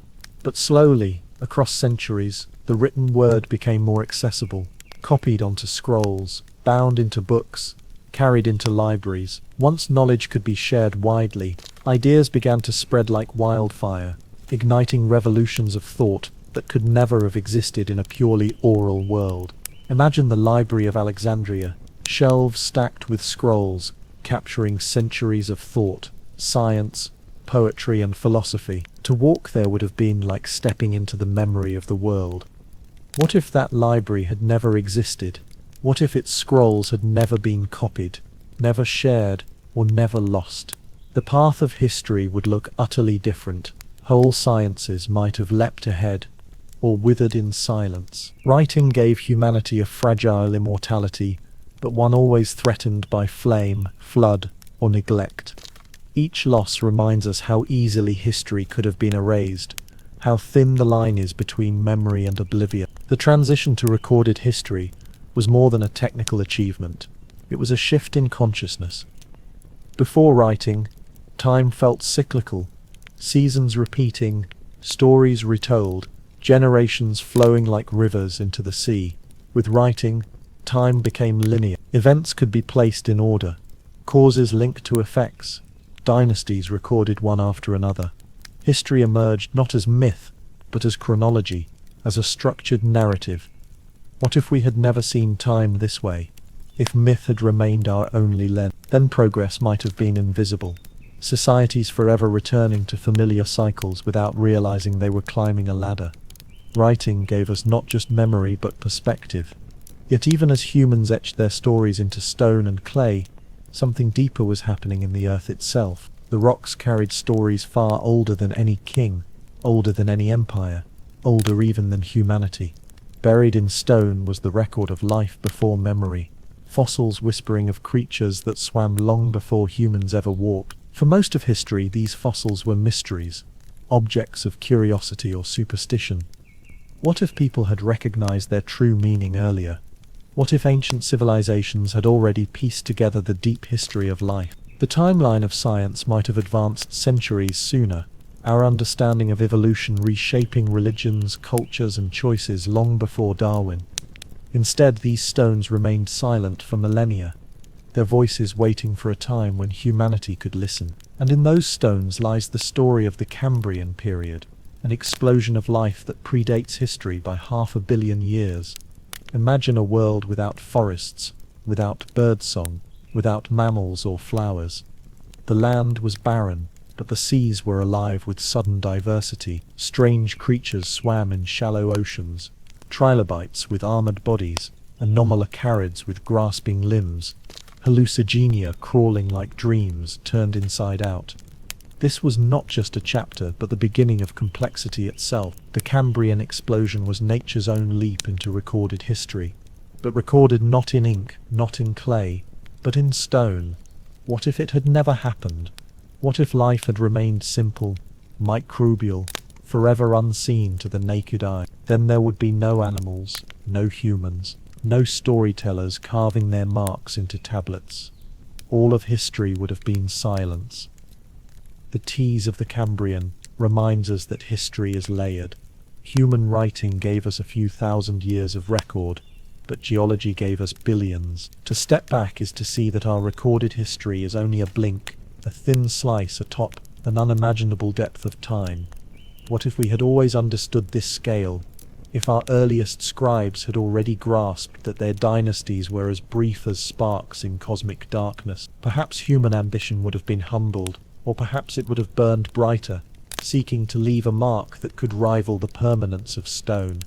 A: But slowly, across centuries, the written word became more accessible, copied onto scrolls, bound into books, carried into libraries. Once knowledge could be shared widely, ideas began to spread like wildfire, igniting revolutions of thought that could never have existed in a purely oral world. Imagine the Library of Alexandria, shelves stacked with scrolls, capturing centuries of thought, science, poetry, and philosophy. To walk there would have been like stepping into the memory of the world. What if that library had never existed? What if its scrolls had never been copied, never shared, or never lost? The path of history would look utterly different. Whole sciences might have leapt ahead, or withered in silence. Writing gave humanity a fragile immortality, but one always threatened by flame, flood, or neglect. Each loss reminds us how easily history could have been erased, how thin the line is between memory and oblivion. The transition to recorded history was more than a technical achievement. It was a shift in consciousness. Before writing, time felt cyclical, seasons repeating, stories retold, generations flowing like rivers into the sea. With writing, time became linear. Events could be placed in order, causes linked to effects, dynasties recorded one after another. History emerged not as myth, but as chronology, as a structured narrative. What if we had never seen time this way? If myth had remained our only lens, then progress might have been invisible. Societies forever returning to familiar cycles without realizing they were climbing a ladder. Writing gave us not just memory but perspective. Yet even as humans etched their stories into stone and clay, something deeper was happening in the earth itself. The rocks carried stories far older than any king, older than any empire, older even than humanity. Buried in stone was the record of life before memory, fossils whispering of creatures that swam long before humans ever walked. For most of history, these fossils were mysteries, objects of curiosity or superstition. What if people had recognized their true meaning earlier? What if ancient civilizations had already pieced together the deep history of life? The timeline of science might have advanced centuries sooner, our understanding of evolution reshaping religions, cultures, and choices long before Darwin. Instead, these stones remained silent for millennia, their voices waiting for a time when humanity could listen. And in those stones lies the story of the Cambrian period, an explosion of life that predates history by 500 million years. Imagine a world without forests, without birdsong, without mammals or flowers. The land was barren, but the seas were alive with sudden diversity. Strange creatures swam in shallow oceans, trilobites with armored bodies, anomalocarids with grasping limbs, hallucigenia crawling like dreams turned inside out. This was not just a chapter, but the beginning of complexity itself. The Cambrian explosion was nature's own leap into recorded history, but recorded not in ink, not in clay, but in stone. What if it had never happened? What if life had remained simple, microbial, forever unseen to the naked eye? Then there would be no animals, no humans, no storytellers carving their marks into tablets. All of history would have been silence. The tease of the Cambrian reminds us that history is layered. Human writing gave us a few thousand years of record, but geology gave us billions. To step back is to see that our recorded history is only a blink, a thin slice atop an unimaginable depth of time. What if we had always understood this scale? If our earliest scribes had already grasped that their dynasties were as brief as sparks in cosmic darkness? Perhaps human ambition would have been humbled, or perhaps it would have burned brighter, seeking to leave a mark that could rival the permanence of stone.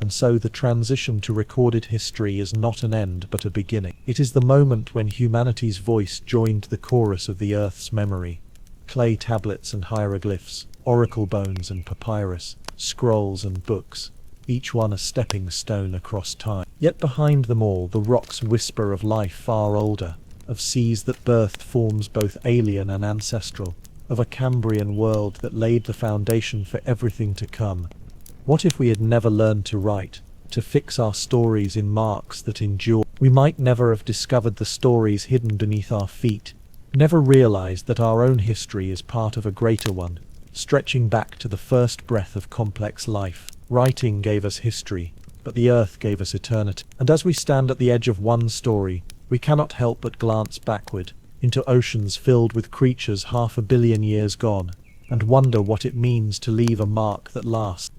A: And so the transition to recorded history is not an end but a beginning. It is the moment when humanity's voice joined the chorus of the Earth's memory. Clay tablets and hieroglyphs, oracle bones and papyrus, scrolls and books, each one a stepping stone across time. Yet behind them all, the rocks whisper of life far older, of seas that birthed forms both alien and ancestral, of a Cambrian world that laid the foundation for everything to come. What if we had never learned to write, to fix our stories in marks that endure? We might never have discovered the stories hidden beneath our feet, never realized that our own history is part of a greater one, stretching back to the first breath of complex life. Writing gave us history, but the earth gave us eternity. And as we stand at the edge of one story, we cannot help but glance backward, into oceans filled with creatures 500 million years gone, and wonder what it means to leave a mark that lasts.